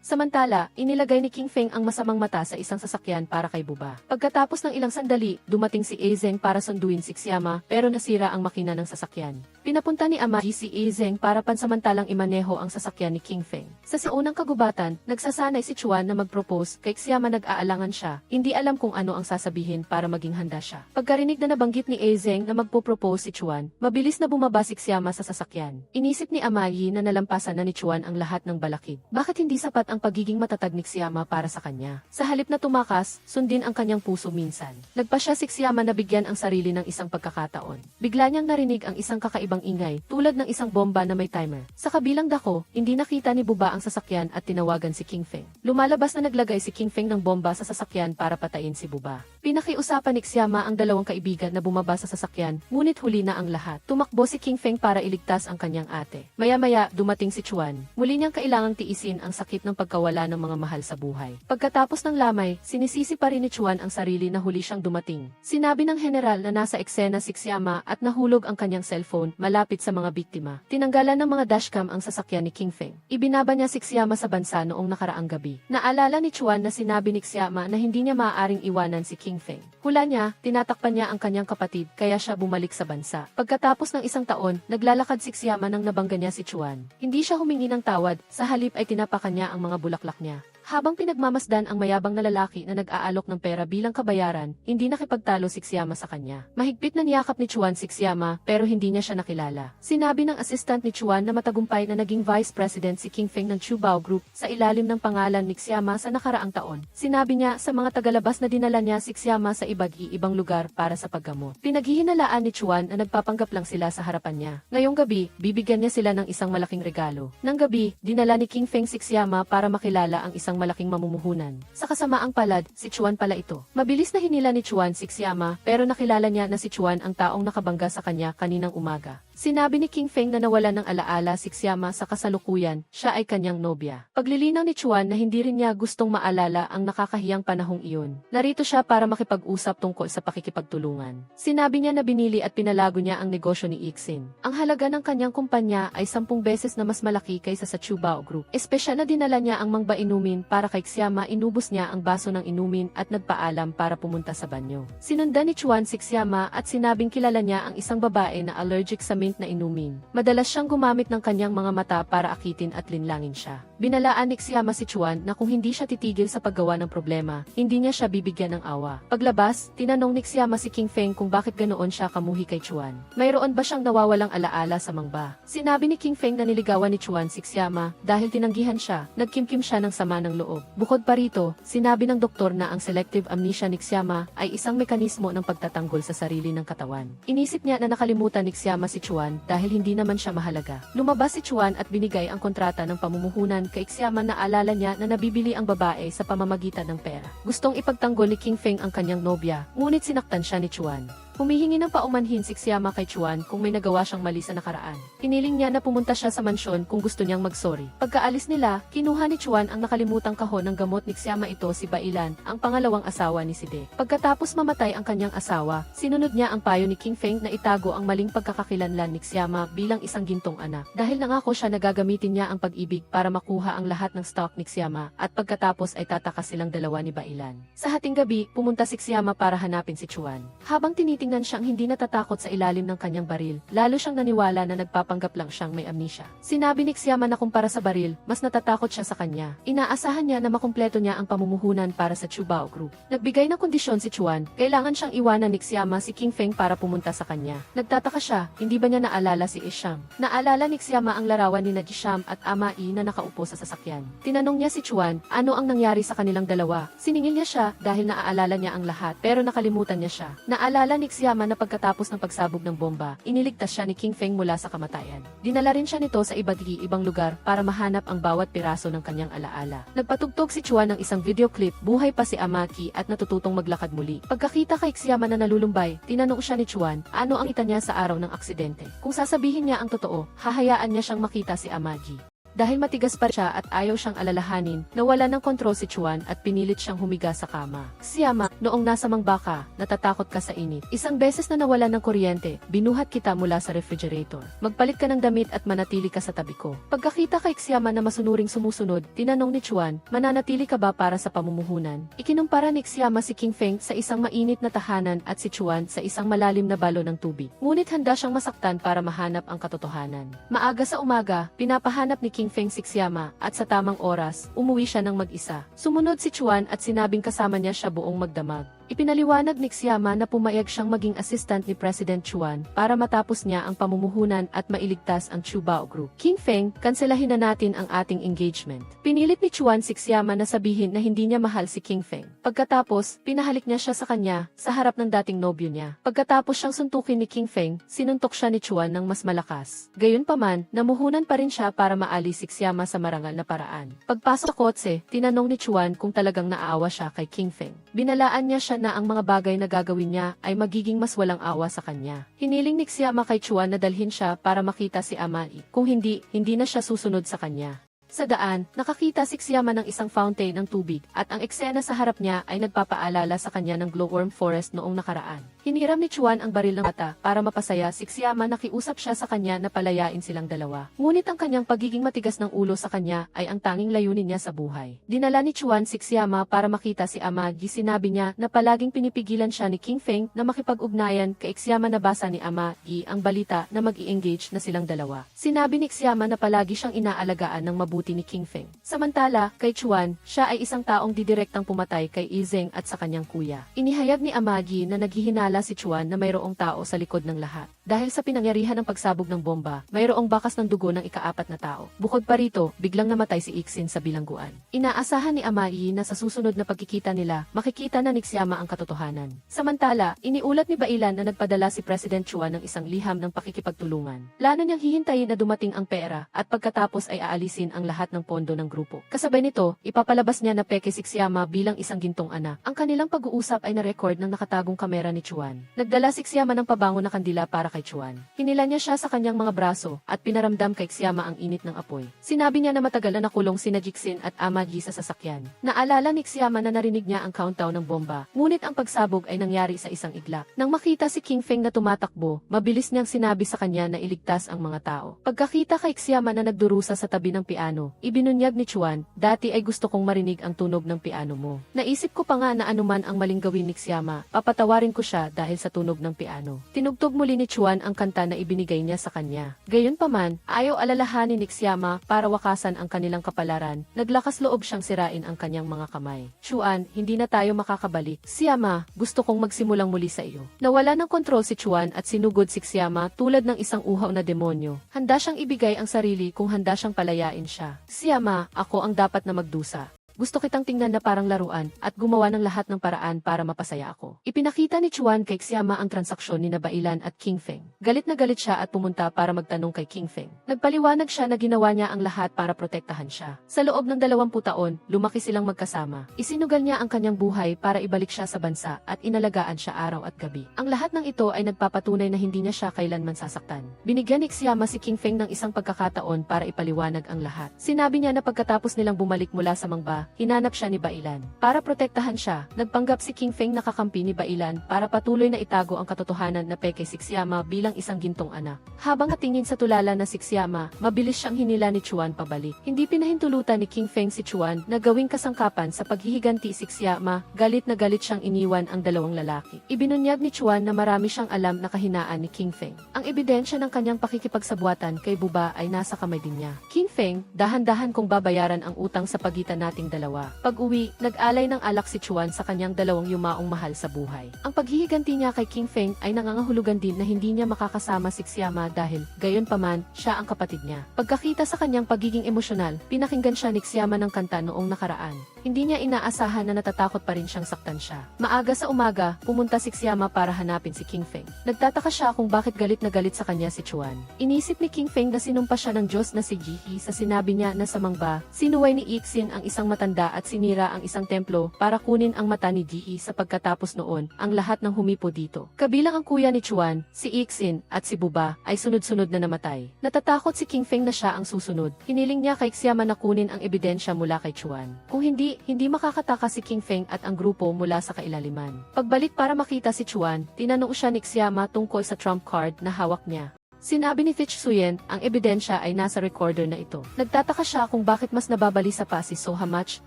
Samantala, inilagay ni King Feng ang masamang mata sa isang sasakyan para kay Buba. Pagkatapos ng ilang sandali, dumating si Ezeng para sunduin si Xiama pero nasira ang makina ng sasakyan. Pinapunta ni Ama Ji si Ezeng para pansamantalang imaneho ang sasakyan ni King Feng. Sa siunang kagubatan, nagsasanay si Chuan na mag-propose kay Xiama, nag-aalangan siya. Hindi alam kung ano ang sasabihin para maging handa siya. Pagkarinig na nabanggit ni Ezeng na magpo-propose si Chuan, mabilis na bumaba si Xiama sa sasakyan. Inisip ni Ama Ji na nalampasan na ni Chuan ang lahat ng balakid. Bakit hindi sapat ang pagiging matatag ni Xiama para sa kanya? Sa halip na tumakas, sundin ang kanyang puso minsan. Nagpa siya si Xiama na bigyan ang sarili ng isang pagkakataon. Bigla niyang narinig ang isang kakaibang ingay, tulad ng isang bomba na may timer. Sa kabilang dako, hindi nakita ni Buba ang sasakyan at tinawagan si King Feng. Lumalabas na naglagay si King Feng ng bomba sa sasakyan para patayin si Buba. Pinakiusapan ni Xiama ang dalawang kaibigan na bumaba sa sasakyan, ngunit huli na ang lahat. Tumakbo si King Feng para iligtas ang kanyang ate. Maya-maya, dumating si Chuan. Muli niyang kailangang tiisin ang sakit ng pagkawala ng mga mahal sa buhay. Pagkatapos ng lamay, sinisisi pa rin ni Chuan ang sarili na huli siyang dumating. Sinabi ng general na nasa eksena si Xiama at nahulog ang kanyang cellphone malapit sa mga biktima. Tinanggalan ng mga dashcam ang sasakyan ni King Feng. Ibinaba niya si Xiama sa bansa noong nakaraang gabi. Naalala ni Chuan na sinabi ni Xiama na hindi niya maaaring iwanan si King Feng. Hula niya, tinatakpan niya ang kanyang kapatid kaya siya bumalik sa bansa. Pagkatapos ng isang taon, naglalakad si Xiama nang nabangga niya si Chuan. Hindi siya humingi ng tawad, sa halip ay tinapakan niya ang mga bulaklak niya. Habang pinagmamasdan ang mayabang na lalaki na nag-aalok ng pera bilang kabayaran, hindi nakipagtalo si Xiama sa kanya. Mahigpit na niyakap ni Chuan si Xiama pero hindi niya siya nakilala. Sinabi ng assistant ni Chuan na matagumpay na naging vice president si King Feng ng Chubao Group sa ilalim ng pangalan ni Xiama sa nakaraang taon. Sinabi niya sa mga tagalabas na dinala niya si Xiama sa iba't-ibang lugar para sa paggamot. Pinaghihinalaan ni Chuan na nagpapanggap lang sila sa harapan niya. Ngayong gabi, bibigyan niya sila ng isang malaking regalo. Nang gabi, dinala ni King Feng si Xiama para makilala ang isang malaking mamumuhunan. Sa kasamaang palad, si Chuan pala ito. Mabilis na hinila ni Chuan si Xiama pero nakilala niya na si Chuan ang taong nakabangga sa kanya kaninang umaga. Sinabi ni King Feng na nawala ng alaala si Xiama sa kasalukuyan, siya ay kanyang nobya. Paglilinaw ni Chuan na hindi rin niya gustong maalala ang nakakahiyang panahong iyon. Narito siya para makipag-usap tungkol sa pakikipagtulungan. Sinabi niya na binili at pinalago niya ang negosyo ni Ixin. Ang halaga ng kanyang kumpanya ay 10 beses na mas malaki kaysa sa Chubao Group. Espesyal na dinala niya ang Mangba inumin para kay Xiama, inubos niya ang baso ng inumin at nagpaalam para pumunta sa banyo. Sinundan ni Chuan si Xiama at sinabing kilala niya ang isang babae na allergic sa mint na inumin. Madalas siyang gumamit ng kanyang mga mata para akitin at linlangin siya. Binalaan ni Xiama si Chuan na kung hindi siya titigil sa paggawa ng problema, hindi niya siya bibigyan ng awa. Paglabas, tinanong ni Xiama si King Feng kung bakit ganoon siya kamuhi kay Chuan. Mayroon ba siyang nawawalang alaala sa Mangba? Sinabi ni King Feng na niligawan ni Chuan si Xiama dahil tinanggihan siya, nagkimkim siya ng sama ng loob. Bukod pa rito, sinabi ng doktor na ang selective amnesia ni Xiama ay isang mekanismo ng pagtatanggol sa sarili ng katawan. Inisip niya na nakalimutan ni Xiama si Chuan dahil hindi naman siya mahalaga. Lumabas si Chuan at binigay ang kontrata ng pamumuhunan Chuan kay Xiama na alala niya na nabibili ang babae sa pamamagitan ng pera. Gustong ipagtanggol ni King Feng ang kanyang nobya, ngunit sinaktan siya ni Chuan. Humihingi ng paumanhin si Xiama kay Chuan kung may nagawa siyang mali sa nakaraan. Hiniling niya na pumunta siya sa mansyon kung gusto niyang mag-sorry. Pagkaalis nila, kinuha ni Chuan ang nakalimutang kahon ng gamot ni Xiama, ito si Bailan, ang pangalawang asawa ni Side. Pagkatapos mamatay ang kanyang asawa, sinunod niya ang payo ni King Feng na itago ang maling pagkakakilanlan ni Xiama bilang isang gintong anak. Dahil nangako siya na gagamitin niya ang pag-ibig para makuha ang lahat ng stock ni Xiama at pagkatapos ay tatakas silang dalawa ni Bailan. Sa hating gabi, pumunta si Xiama para hanapin si Chuan. Habang tinitingnan siyang hindi natatakot sa ilalim ng kanyang baril, lalo siyang naniwala na nagpapanggap lang siyang may amnesia. Sinabi ni Xiama na kumpara sa baril, mas natatakot siya sa kanya. Inaasahan niya na makumpleto niya ang pamumuhunan para sa Chubao Group. Nagbigay ng kondisyon si Chuan, kailangan siyang iwanan ni Xiama si King Feng para pumunta sa kanya. Nagtataka siya, hindi ba niya naalala si Isham? Naalala ni Xiama ang larawan ni Najisham at Ama I na nakaupo sa sasakyan. Tinanong niya si Chuan, ano ang nangyari sa kanilang dalawa? Siningil niya siya dahil naaalala niya ang lahat, pero nakalimutan niya siya. Naalala ni Xiama na pagkatapos ng pagsabog ng bomba, iniligtas siya ni King Feng mula sa kamatayan. Dinala rin siya nito sa iba't ibang lugar para mahanap ang bawat piraso ng kanyang alaala. Nagpatugtog si Chuan ng isang video clip, buhay pa si Amaki at natututong maglakad muli. Pagkakita kay Xiama na nalulumbay, tinanong siya ni Chuan, ano ang ita niya sa araw ng aksidente. Kung sasabihin niya ang totoo, hahayaan niya siyang makita si Amagi. Dahil matigas pa siya at ayaw siyang alalahanin, nawala ng kontrol si Chuan at pinilit siyang humiga sa kama. Xiama, noong nasa Mangbaka, natatakot ka sa init. Isang beses na nawalan ng kuryente, binuhat kita mula sa refrigerator. Magpalit ka ng damit at manatili ka sa tabi ko. Pagkakita kay Xiama na masunuring sumusunod, tinanong ni Chuan, mananatili ka ba para sa pamumuhunan? Ikinumpara ni Xiama si King Feng sa isang mainit na tahanan at si Chuan sa isang malalim na balon ng tubig. Ngunit handa siyang masaktan para mahanap ang katotohanan. Maaga sa umaga, pinapahanap ni King Feng si Xiama at sa tamang oras, umuwi siya ng mag-isa. Sumunod si Chuan at sinabing kasama niya siya buong magdamag. Ipinaliwanag ni Xiama na pumayag siyang maging assistant ni President Chuan para matapos niya ang pamumuhunan at mailigtas ang Chubao Group. King Feng, kanselahin na natin ang ating engagement. Pinilit ni Chuan si Xiama na sabihin na hindi niya mahal si King Feng. Pagkatapos, pinahalik niya siya sa kanya sa harap ng dating nobyo niya. Pagkatapos siyang suntukin ni King Feng, sinuntok siya ni Chuan ng mas malakas. Gayunpaman, namuhunan pa rin siya para maalis si Xiama sa marangal na paraan. Pagpasok sa kotse, tinanong ni Chuan kung talagang naaawa siya kay King Feng. Binalaan niya siya na ang mga bagay na gagawin niya ay magiging mas walang awa sa kanya. Hiniling ni Xiama kay Chuan na dalhin siya para makita si Amai. Kung hindi, hindi na siya susunod sa kanya. Sa daan, nakakita si Xiama ng isang fountain ng tubig at ang eksena sa harap niya ay nagpapaalala sa kanya ng glowworm forest noong nakaraan. Hiniram ni Chuan ang baril ng mata para mapasaya si Xiama, nakiusap siya sa kanya na palayain silang dalawa. Ngunit ang kanyang pagiging matigas ng ulo sa kanya ay ang tanging layunin niya sa buhay. Dinala ni Chuan si Xiama para makita si Amagi. Sinabi niya na palaging pinipigilan siya ni King Feng na makipag-ugnayan kay Xiama. Nabasa ni Amagi ang balita na mag-i-engage na silang dalawa. Sinabi ni Xiama na palagi siyang inaalagaan ng mabuti ni King Feng. Samantala, kay Chuan, siya ay isang taong didirektang pumatay kay Izeng at sa kanyang kuya. Inihayag ni Amagi na naghihinala si Chuan na mayroong tao sa likod ng lahat. Dahil sa pinangyarihan ng pagsabog ng bomba, mayroong bakas ng dugo ng ika-4 na tao. Bukod pa rito, biglang namatay si Ixin sa bilangguan. Inaasahan ni Amagi na sa susunod na pagkikita nila, makikita na ni Xiama ang katotohanan. Samantala, iniulat ni Bailan na nagpadala si President Chuan ng isang liham ng pakikipagtulungan. Plano niyang hihintayin na dumating ang pera at pagkatapos ay aalisin ang lahat ng pondo ng grupo. Kasabay nito, ipapalabas niya na peke si Xiama bilang isang gintong anak. Ang kanilang pag-uusap ay na-record ng nakatagong kamera ni Chuan. Nagdala si Xiama ng pabango na kandila para kay Chuan. Hinila niya siya sa kanyang mga braso at pinaramdam kay Xiama ang init ng apoy. Sinabi niya na matagal na nakulong sina Jixin at Amagi sa sasakyan. Naalala ni Xiama na narinig niya ang countdown ng bomba, ngunit ang pagsabog ay nangyari sa isang iglap. Nang makita si King Feng na tumatakbo, mabilis niyang sinabi sa kanya na iligtas ang mga tao. Pagkakita kay Xiama na nagdurusa sa tabi ng piano, ibinunyag ni Chuan, dati ay gusto kong marinig ang tunog ng piano mo. Naisip ko pa nga na anuman ang maling gawin ni Xiama, papatawarin ko siya dahil sa tunog ng piano. Tinugtog muli ni Chuan ang kanta na ibinigay niya sa kanya. Gayunpaman, ayaw alalahanin ni Xiama para wakasan ang kanilang kapalaran, naglakas loob siyang sirain ang kanyang mga kamay. Chuan, hindi na tayo makakabalik. Xiama, gusto kong magsimulang muli sa iyo. Nawala ng kontrol si Chuan at sinugod si Xiama tulad ng isang uhaw na demonyo. Handa siyang ibigay ang sarili kung handa siyang palayain siya. Xiama, ako ang dapat na magdusa. Gusto kitang tingnan na parang laruan at gumawa ng lahat ng paraan para mapasaya ako. Ipinakita ni Chuan kay Xiama ang transaksyon ni Bailan at King Feng. Galit na galit siya at pumunta para magtanong kay King Feng. Nagpaliwanag siya na ginawa niya ang lahat para protektahan siya. Sa loob ng 20 taon, lumaki silang magkasama. Isinugal niya ang kanyang buhay para ibalik siya sa bansa at inalagaan siya araw at gabi. Ang lahat ng ito ay nagpapatunay na hindi niya siya kailanman sasaktan. Binigyan ni Xiama si King Feng ng isang pagkakataon para ipaliwanag ang lahat. Sinabi niya na pagkatapos nilang bumalik mula sa Mangba, hinanap siya ni Bailan. Para protektahan siya, nagpanggap si King Feng na kakampi ni Bailan para patuloy na itago ang katotohanan na peke si Xiama bilang isang gintong anak. Habang natingin sa tulala na si Xiama, mabilis siyang hinila ni Chuan pabalik. Hindi pinahintulutan ni King Feng si Chuan na gawing kasangkapan sa paghihiganti si Xiama, galit na galit siyang iniwan ang dalawang lalaki. Ibinunyag ni Chuan na marami siyang alam na kahinaan ni King Feng. Ang ebidensya ng kanyang pakikipagsabuatan kay Buba ay nasa kamay din niya. King Feng, dahan-dahan kong babayaran ang utang sa pagitan nating dalawa. Pag-uwi, nag-alay ng alak si Chuan sa kanyang dalawang yumaong mahal sa buhay. Ang paghihiganti niya kay King Feng ay nangangahulugan din na hindi niya makakasama si Xiama dahil, gayon paman, siya ang kapatid niya. Pagkakita sa kanyang pagiging emosyonal, pinakinggan siya ni Xiama ng kanta noong nakaraan. Hindi niya inaasahan na natatakot pa rin siyang saktan siya. Maaga sa umaga, pumunta si Xiama para hanapin si King Feng. Nagtataka siya kung bakit galit na galit sa kanya si Chuan. Inisip ni King Feng na sinumpa siya ng Diyos na si Jihi sa sinabi niya na sa Mangba, sinuway ni Ixin ang isang matanda at sinira ang isang templo para kunin ang mata ni Jihi sa pagkatapos noon, ang lahat ng humipo dito. Kabilang ang kuya ni Chuan, si Ixin, at si Buba, ay sunod-sunod na namatay. Natatakot si King Feng na siya ang susunod. Hiniling niya kay Xiama na kunin ang ebidensya mula kay Chuan. Kung hindi makakataka si King Feng at ang grupo mula sa kailaliman. Pagbalik para makita si Chuan, tinanong siya ni Xiama tungkol sa trump card na hawak niya. Sinabi ni Fitzhuyen, ang ebidensya ay nasa recorder na ito. Nagtataka siya kung bakit mas nababalisa pa si So Hamach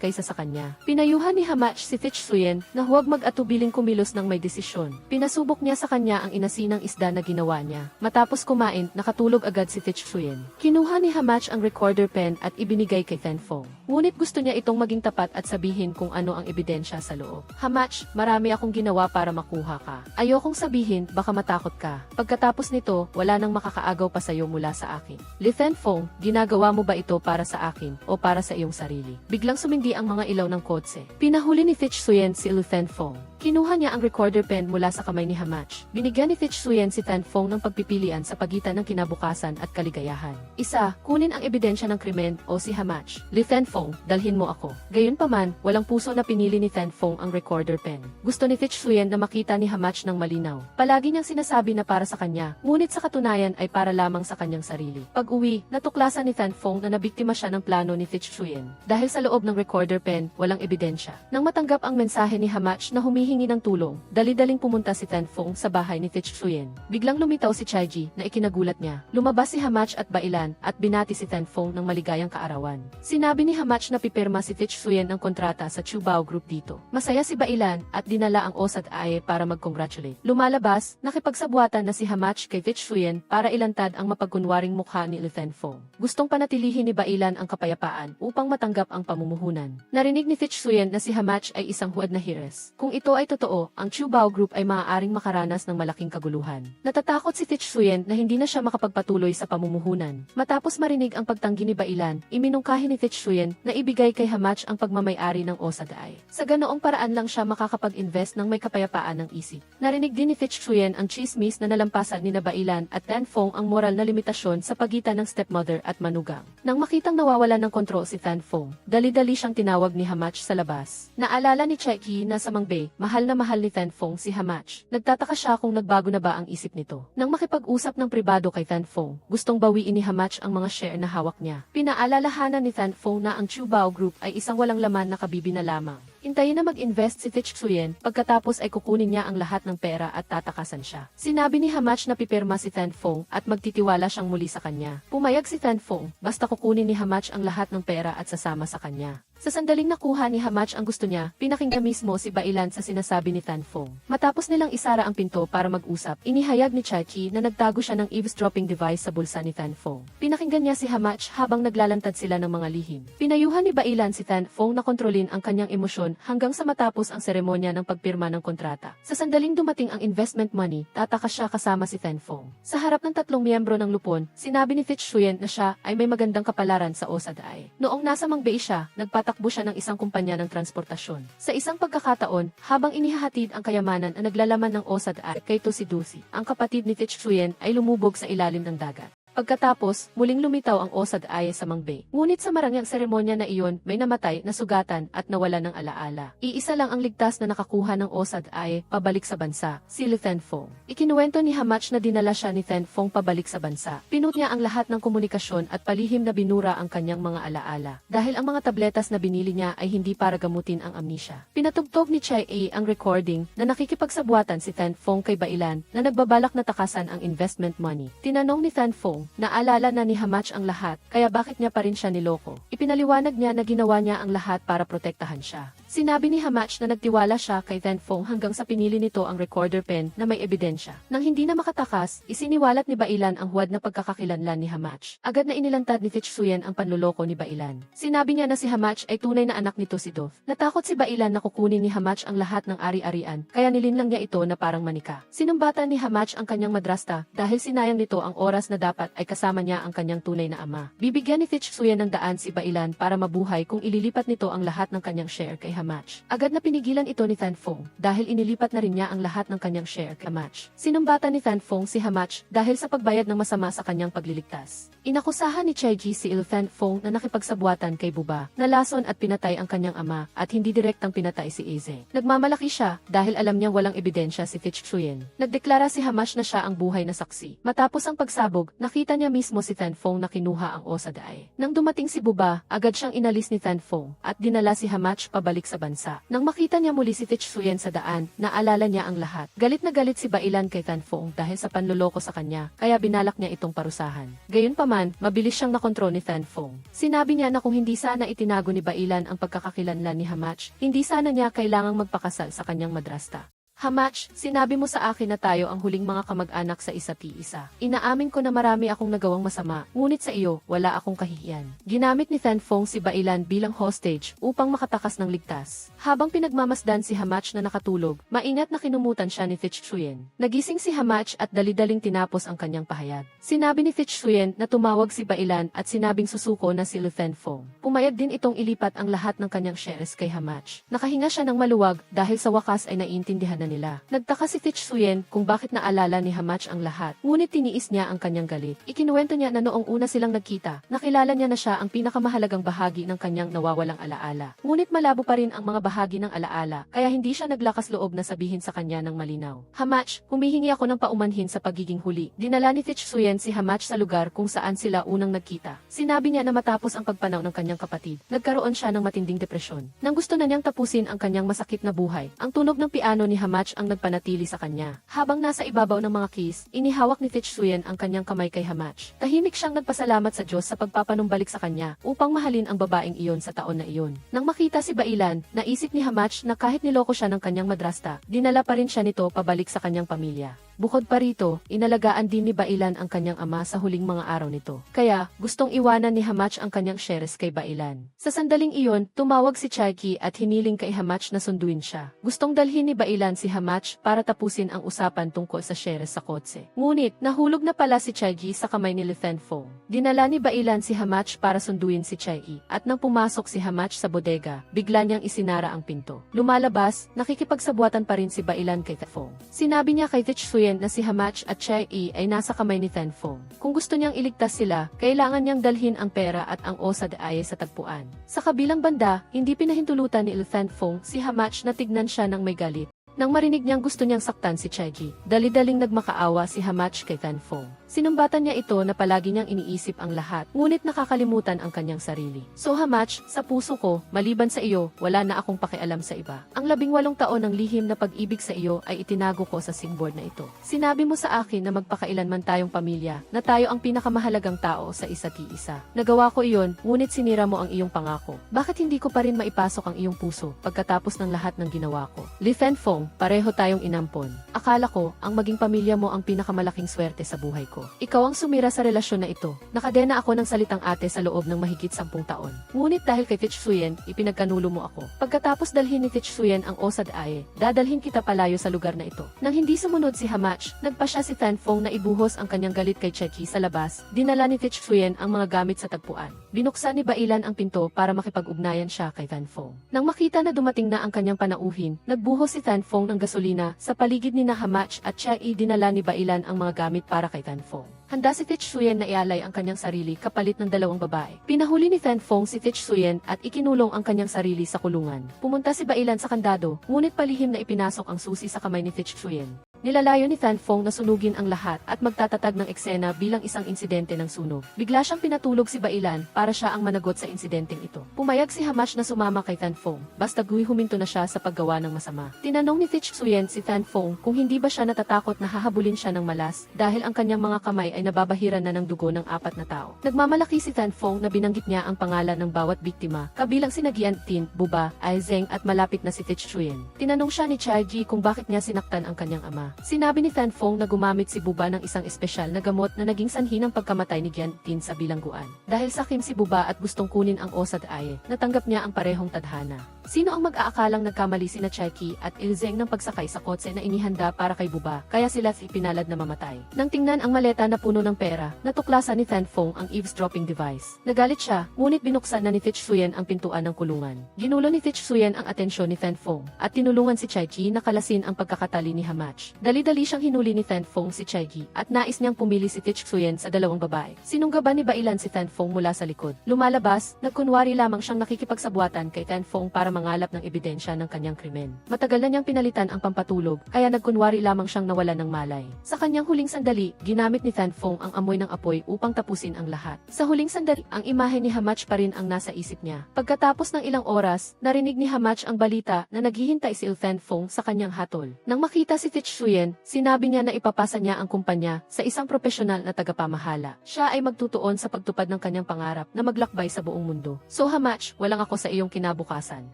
kaysa sa kanya. Pinayuhan ni Hamach si Fitzhuyen na huwag mag-atubiling kumilos ng may desisyon. Pinasubok niya sa kanya ang inasinang isda na ginawa niya. Matapos kumain, nakatulog agad si Fitzhuyen. Kinuha ni Hamach ang recorder pen at ibinigay kay Fan Fong. Ngunit gusto niya itong maging tapat at sabihin kung ano ang ebidensya sa loob. Hamach, marami akong ginawa para makuha ka. Ayokong sabihin, baka matakot ka. Pagkatapos nito, wala nang makakaagaw pa sa'yo mula sa akin. Li Fan Fong, ginagawa mo ba ito para sa akin o para sa iyong sarili? Biglang sumindi ang mga ilaw ng kotse. Pinahuli ni Fitzhuyen si Li Fan Fong. Kinuha niya ang recorder pen mula sa kamay ni Hamach. Binigyan ni Fitzhuyen si Fan Fong ng pagpipilian sa pagitan ng kinabukasan at kaligayahan. Isa, kunin ang ebidensya ng krimen o si Hamach. Li Fan Fong, dalhin mo ako. Gayunpaman, walang puso na pinili ni Fan Fong ang recorder pen. Gusto ni Fitzhuyen na makita ni Hamach ng malinaw. Palagi niyang sinasabi na para sa kanya, ngunit sa katunayan ay para lamang sa kanyang sarili. Pag-uwi, natuklasan ni Fan Fong na nabiktima siya ng plano ni Fitzhuyen. Dahil sa loob ng recorder pen, walang ebidensya. Nang matanggap ang mensahe ni Hamach na humihingi ng tulong, dali-daling pumunta si Fan Fong sa bahay ni Fitzhuyen. Biglang lumitaw si Chaiji na ikinagulat niya. Lumabas si Hamach at Bailan at binati si Fan Fong ng maligayang kaarawan. Sinabi ni Hamach na pipirma si Fitzhuyen ng kontrata sa Chubao Group dito. Masaya si Bailan at dinala ang Osat Aye para mag-congratulate. Lumalabas, nakipagsabuatan na si Hamach kay Fitzhuyen para ilantad ang mapagkunwaring mukha ni Li Fan Fong. Gustong panatilihin ni Bailan ang kapayapaan upang matanggap ang pamumuhunan. Narinig ni Fitzhuyen na si Hamach ay isang huwad na hires. Kung ito ay totoo, ang Chubao Group ay maaaring makaranas ng malaking kaguluhan. Natatakot si Fitzhuyen na hindi na siya makapagpatuloy sa pamumuhunan. Matapos marinig ang pagtanggi ni Bailan, iminungkahi ni Fitzhuyen na ibigay kay Hamach ang pagmamay-ari ng Osadai. Sa ganoong paraan lang siya makakapag-invest ng may kapayapaan ng isip. Narinig din ni Fitzhuyen ang chismis na nalampasan ni Bailan at Fan Fong ang moral na limitasyon sa pagitan ng stepmother at manugang. Nang makitang nawawalan ng kontrol si Fan Fong, dali-dali siyang tinawag ni Hamach sa labas. Naalala ni Cheki na sa Mangbei, mahal na mahal ni Fan Fong si Hamach. Nagtataka siya kung nagbago na ba ang isip nito. Nang makipag-usap ng pribado kay Fan Fong, gustong bawiin ni Hamach ang mga share na hawak niya. Pinaalalahanan ni Fan Fong na ang Chubao Group ay isang walang laman na kabibi na lamang. Hintayin na mag-invest si Fitzhuyen, pagkatapos ay kukunin niya ang lahat ng pera at tatakasan siya. Sinabi ni Hamach na pipirma si Fan Fong at magtitiwala siyang muli sa kanya. Pumayag si Fan Fong, basta kukunin ni Hamach ang lahat ng pera at sasama sa kanya. Sa sandaling nakuha ni Hamach ang gusto niya, pinakinggan mismo si Bailan sa sinasabi ni Fan Fong. Matapos nilang isara ang pinto para mag-usap, inihayag ni Chachi na nagtago siya ng eavesdropping device sa bulsa ni Fan Fong. Pinakinggan niya si Hamach habang naglalantad sila ng mga lihim. Pinayuhan ni Bailan si Fan Fong na kontrolin ang kanyang emosyon hanggang sa matapos ang seremonya ng pagpirma ng kontrata. Sa sandaling dumating ang investment money, tataka siya kasama si Fan Fong. Sa harap ng tatlong miyembro ng lupon, sinabi ni Fitzhuyen na siya ay may magandang kapalaran sa Osadai. Noong nasa Mangbei siya, nagpatapos nagtatakbo siya ng isang kumpanya ng transportasyon. Sa isang pagkakataon, habang inihahatid ang kayamanan na naglalaman ng Osad ay kay Toshidousi, ang kapatid ni Tetsuyen ay lumubog sa ilalim ng dagat. Pagkatapos, muling lumitaw ang Osad Aye sa Mangbei. Ngunit sa marangyang seremonya na iyon, may namatay, nasugatan, at nawala ng alaala. Iisa lang ang ligtas na nakakuha ng Osad Aye pabalik sa bansa, si Li Thanfong. Ikinuwento ni Hamach na dinala siya ni Thanfong pabalik sa bansa. Pinut niya ang lahat ng komunikasyon at palihim na binura ang kanyang mga alaala. Dahil ang mga tabletas na binili niya ay hindi para gamutin ang amnesia. Pinatugtog ni Chai A ang recording na nakikipagsabwatan si Thanfong kay Bailan na nagbabalak na takasan ang investment money. Tinanong ni Thanfong, naalala na ni Hamach ang lahat, kaya bakit niya pa rin siya niloko? Ipinaliwanag niya na ginawa niya ang lahat para protektahan siya. Sinabi ni Hamach na nagtiwala siya kay Thanfong hanggang sa pinili nito ang recorder pen na may ebidensya. Nang hindi na makatakas, isiniwalat ni Bailan ang huwad na pagkakakilanlan ni Hamach. Agad na inilantad ni Tetsuyen ang panluloko ni Bailan. Sinabi niya na si Hamach ay tunay na anak nito si Dov. Natakot si Bailan na kukunin ni Hamach ang lahat ng ari-arian, kaya nilinlang niya ito na parang manika. Sinumbatan ni Hamach ang kanyang madrasta dahil sinayang nito ang oras na dapat ay kasama niya ang kanyang tunay na ama. Bibigyan ni Tetsuyen ng daan si Bailan para mabuhay kung ililipat nito ang lahat ng kanyang share kay Hamach. Agad na pinigilan ito ni Thanfong dahil inilipat na rin niya ang lahat ng kanyang share kay Hamach. Sinumbatan ni Thanfong si Hamach dahil sa pagbayad ng masama sa kanyang pagliligtas. Inakusahan ni Chaiji si Il Thanfong na nakipagsabwatan kay Buba, nalason at pinatay ang kanyang ama at hindi direktang pinatay si Eze. Nagmamalaki siya dahil alam niyang walang ebidensya si Tetsuyen. Nagdeklara si Hamach na siya ang buhay na saksi. Matapos ang pagsabog, nakita niya mismo si Thanfong na kinuha ang Osad Aye. Nang dumating si Buba, agad siyang inalis ni Thanfong at dinala si Hamach pabalik sa bansa. Nang makita niya muli si Tetsuyen sa daan, naalala niya ang lahat. Galit na galit si Bailan kay Thanfong dahil sa panloloko sa kanya, kaya binalak niya itong parusahan. Gayunpaman, mabilis siyang nakontrol ni Thanfong. Sinabi niya na kung hindi sana itinago ni Bailan ang pagkakakilanlan ni Hamach, hindi sana niya kailangang magpakasal sa kanyang madrasta. Hamach, sinabi mo sa akin na tayo ang huling mga kamag-anak sa isa't isa. Inaamin ko na marami akong nagawang masama, ngunit sa iyo, wala akong kahihiyan. Ginamit ni Thanfong si Bailan bilang hostage upang makatakas ng ligtas. Habang pinagmamasdan si Hamach na nakatulog, maingat na kinumutan siya ni Tetsuyen. Nagising si Hamach at dali-daling tinapos ang kanyang pahayag. Sinabi ni Tetsuyen na tumawag si Bailan at sinabing susuko na si Li Thanfong. Pumayag din itong ilipat ang lahat ng kanyang shares kay Hamach. Nakahinga siya ng maluwag dahil sa wakas ay naiintindihan na nila. Nagtaka si Tetsuyen kung bakit naalala ni Hamach ang lahat, ngunit tiniis niya ang kanyang galit. Ikinuwento niya na noong una silang nagkita, nakilala niya na siya ang pinakamahalagang bahagi ng kanyang nawawalang alaala. Ngunit malabo pa rin ang mga bahagi ng alaala, kaya hindi siya naglakas loob na sabihin sa kanya ng malinaw. Hamach, humihingi ako ng paumanhin sa pagiging huli. Dinala ni Tetsuyen si Hamach sa lugar kung saan sila unang nagkita. Sinabi niya na matapos ang pagpanaw ng kanyang kapatid, nagkaroon siya ng matinding depresyon. Nang gusto na niyang tapusin ang kanyang masakit na buhay, ang tunog ng piano ni Hamach ang nagpanatili sa kanya. Habang nasa ibabaw ng mga keys, inihawak ni Tetsuyen ang kanyang kamay kay Hamach. Tahimik siyang nagpasalamat sa Diyos sa pagpapanumbalik sa kanya upang mahalin ang babaeng iyon sa taon na iyon. Nang makita si Bailan, naisip ni Hamach na kahit niloko siya ng kanyang madrasta, dinala pa rin siya nito pabalik sa kanyang pamilya. Bukod pa rito, inalagaan din ni Bailan ang kanyang ama sa huling mga araw nito. Kaya, gustong iwanan ni Hamach ang kanyang shares kay Bailan. Sa sandaling iyon, tumawag si Chaiki at hiniling kay Hamach na sunduin siya. Gustong dalhin ni Bailan si Hamach para tapusin ang usapan tungkol sa shares sa kotse. Ngunit, nahulog na pala si Chaiki sa kamay ni Li Thanfong. Dinala ni Bailan si Hamach para sunduin si Chaiki, at nang pumasok si Hamach sa bodega, bigla niyang isinara ang pinto. Lumalabas, nakikipagsabwatan pa rin si Bailan kay Thanfong. Sinabi niya kay Tetsuyen na si Hamach at Chai E ay nasa kamay ni Thanfong. Kung gusto niyang iligtas sila, kailangan niyang dalhin ang pera at ang Osad Aye sa tagpuan. Sa kabilang banda, hindi pinahintulutan ni Il Thanfong si Hamach na tignan siya ng may galit. Nang marinig niyang gusto niyang saktan si Chaiji, dali-daling nagmakaawa si Hamach kay Thanfong. Sinumbatan niya ito na palagi niyang iniisip ang lahat, ngunit nakakalimutan ang kanyang sarili. So Hamach, sa puso ko, maliban sa iyo, wala na akong pakialam sa iba. Ang 18 taon ng lihim na pag-ibig sa iyo ay itinago ko sa singboard na ito. Sinabi mo sa akin na magpakailanman tayong pamilya, na tayo ang pinakamahalagang tao sa isa't isa. Nagawa ko iyon, ngunit sinira mo ang iyong pangako. Bakit hindi ko pa rin maipasok ang iyong puso pagkatapos ng lahat ng ginawa ko? Li Thanfong, pareho tayong inampon. Akala ko, ang maging pamilya mo ang pinakamalaking swerte sa buhay ko. Ikaw ang sumira sa relasyon na ito. Nakadena ako ng salitang ate sa loob ng mahigit 10 taon. Ngunit dahil kay Fitzhuyen, ipinagkanulo mo ako. Pagkatapos dalhin ni Fitzhuyen ang Osad Aye, dadalhin kita palayo sa lugar na ito. Nang hindi sumunod si Hamach, nagpa siya si Fanfong na ibuhos ang kanyang galit kay Cheki sa labas. Dinala ni Fitzhuyen ang mga gamit sa tagpuan. Binuksan ni Bailan ang pinto para makipag-ugnayan siya kay Fanfong. Nang makita na dumating na ang kanyang panauhin, nagbuhos si Fanfong ng gasolina sa paligid ni Hamach at Cheki. Dinala ni Bailan ang mga gamit para kay Fanfong. Handa si Fitzhuyen na ialay ang kanyang sarili kapalit ng 2 babae. Pinahuli ni Fanfong si Fitzhuyen at ikinulong ang kanyang sarili sa kulungan. Pumunta si Bailan sa kandado, ngunit palihim na ipinasok ang susi sa kamay ni Fitzhuyen. Nilalayo ni Fanfong na sunugin ang lahat at magtatatag ng eksena bilang isang insidente ng sunog. Bigla siyang pinatulog si Bailan para siya ang managot sa insidenteng ito. Pumayag si Hamach na sumama kay Fanfong, basta huminto na siya sa paggawa ng masama. Tinanong ni Fitzhuyen si Fanfong kung hindi ba siya natatakot na hahabulin siya ng malas dahil ang kanyang mga kamay ay nababahiran na ng dugo ng 4 na tao. Nagmamalaki si Fanfong na binanggit niya ang pangalan ng bawat biktima, kabilang sina Giantin, Buba, Aizeng at malapit na si Fitzhuyen. Tinanong siya ni Chaiji kung bakit niya sinaktan ang kanyang ama. Sinabi ni Fanfong na gumamit si Buba ng isang espesyal na gamot na naging sanhi ng pagkamatay ni Giantin sa bilangguan. Dahil sakim si Buba at gustong kunin ang Osad Aye, natanggap niya ang parehong tadhana. Sino ang mag-aakalang nagkamali sina Cheki at Ilzeng ng pagsakay sa kotse na inihanda para kay Buba, kaya sila ipinalad na mamatay. Nang tingnan ang maleta na puno ng pera, natuklasan ni Fanfong ang eavesdropping device. Nagalit siya, ngunit binuksan na ni Fitzhuyen ang pintuan ng kulungan. Ginulo ni Fitzhuyen ang atensyon ni Fanfong at tinulungan si Cheki na kalasin ang pagkakatali ni Hamach. Dali-dali siyang hinuli ni Fanfong si Cheki at nais niyang pumili si Fitzhuyen sa 2 babae. Sinunggaban ni Bailan si Fanfong mula sa likod. Lumalabas, nagkunwari lamang siyang nakikipagsabuatan kay Fanfong para mangalap ng ebidensya ng kanyang krimen. Matagal na niyang pinalitan ang pampatulog, kaya nagkunwari lamang siyang nawalan ng malay. Sa kanyang huling sandali, ginamit ni Fanfong ang amoy ng apoy upang tapusin ang lahat. Sa huling sandali, ang imahe ni Hamach pa rin ang nasa isip niya. Pagkatapos ng ilang oras, narinig ni Hamach ang balita na naghihintay si Fanfong sa kanyang hatol. Nang makita si Fitzhuyen, sinabi niya na ipapasa niya ang kumpanya sa isang profesional na tagapamahala. Siya ay magtutuon sa pagtupad ng kanyang pangarap na maglakbay sa buong mundo. So Hamach, walang ako sa iyong kinabukasan.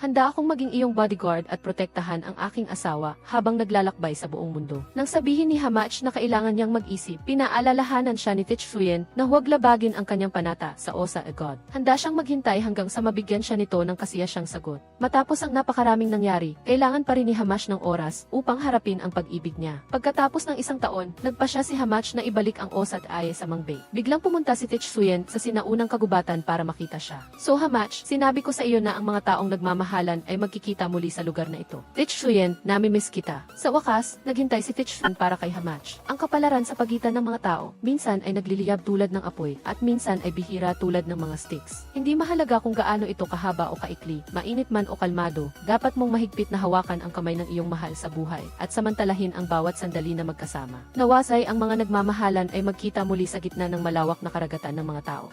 Handa akong maging iyong bodyguard at protektahan ang aking asawa habang naglalakbay sa buong mundo. Nang sabihin ni Hamach na kailangan niyang mag-isip, pinaalalahanan siya ni Fitzhuyen na huwag labagin ang kanyang panata sa Osa God. Handa siyang maghintay hanggang sa mabigyan siya nito ng kasiyasyang sagot. Matapos ang napakaraming nangyari, kailangan pa rin ni Hamach ng oras upang harapin ang pag-ibig niya. Pagkatapos ng 1 taon, nagpa siya si Hamach na ibalik ang Osad Aye sa Mangbei. Biglang pumunta si Fitzhuyen sa sinaunang kagubatan para makita siya. So Hamach, sinabi ko sa iyo na ang mga taong nagmamahalan ay magkikita muli sa lugar na ito. Fitzhuyen, nami-miss kita. Sa wakas, naghintay si Fitzhuyen para kay Hamach. Ang kapalaran sa pagitan ng mga tao, minsan ay nagliliyab tulad ng apoy, at minsan ay bihira tulad ng mga sticks. Hindi mahalaga kung gaano ito kahaba o kaikli, mainit man o kalmado, dapat mong mahigpit na hawakan ang kamay ng iyong mahal sa buhay, at samantalahin ang bawat sandali na magkasama. Nawasay ang mga nagmamahalan ay magkita muli sa gitna ng malawak na karagatan ng mga tao.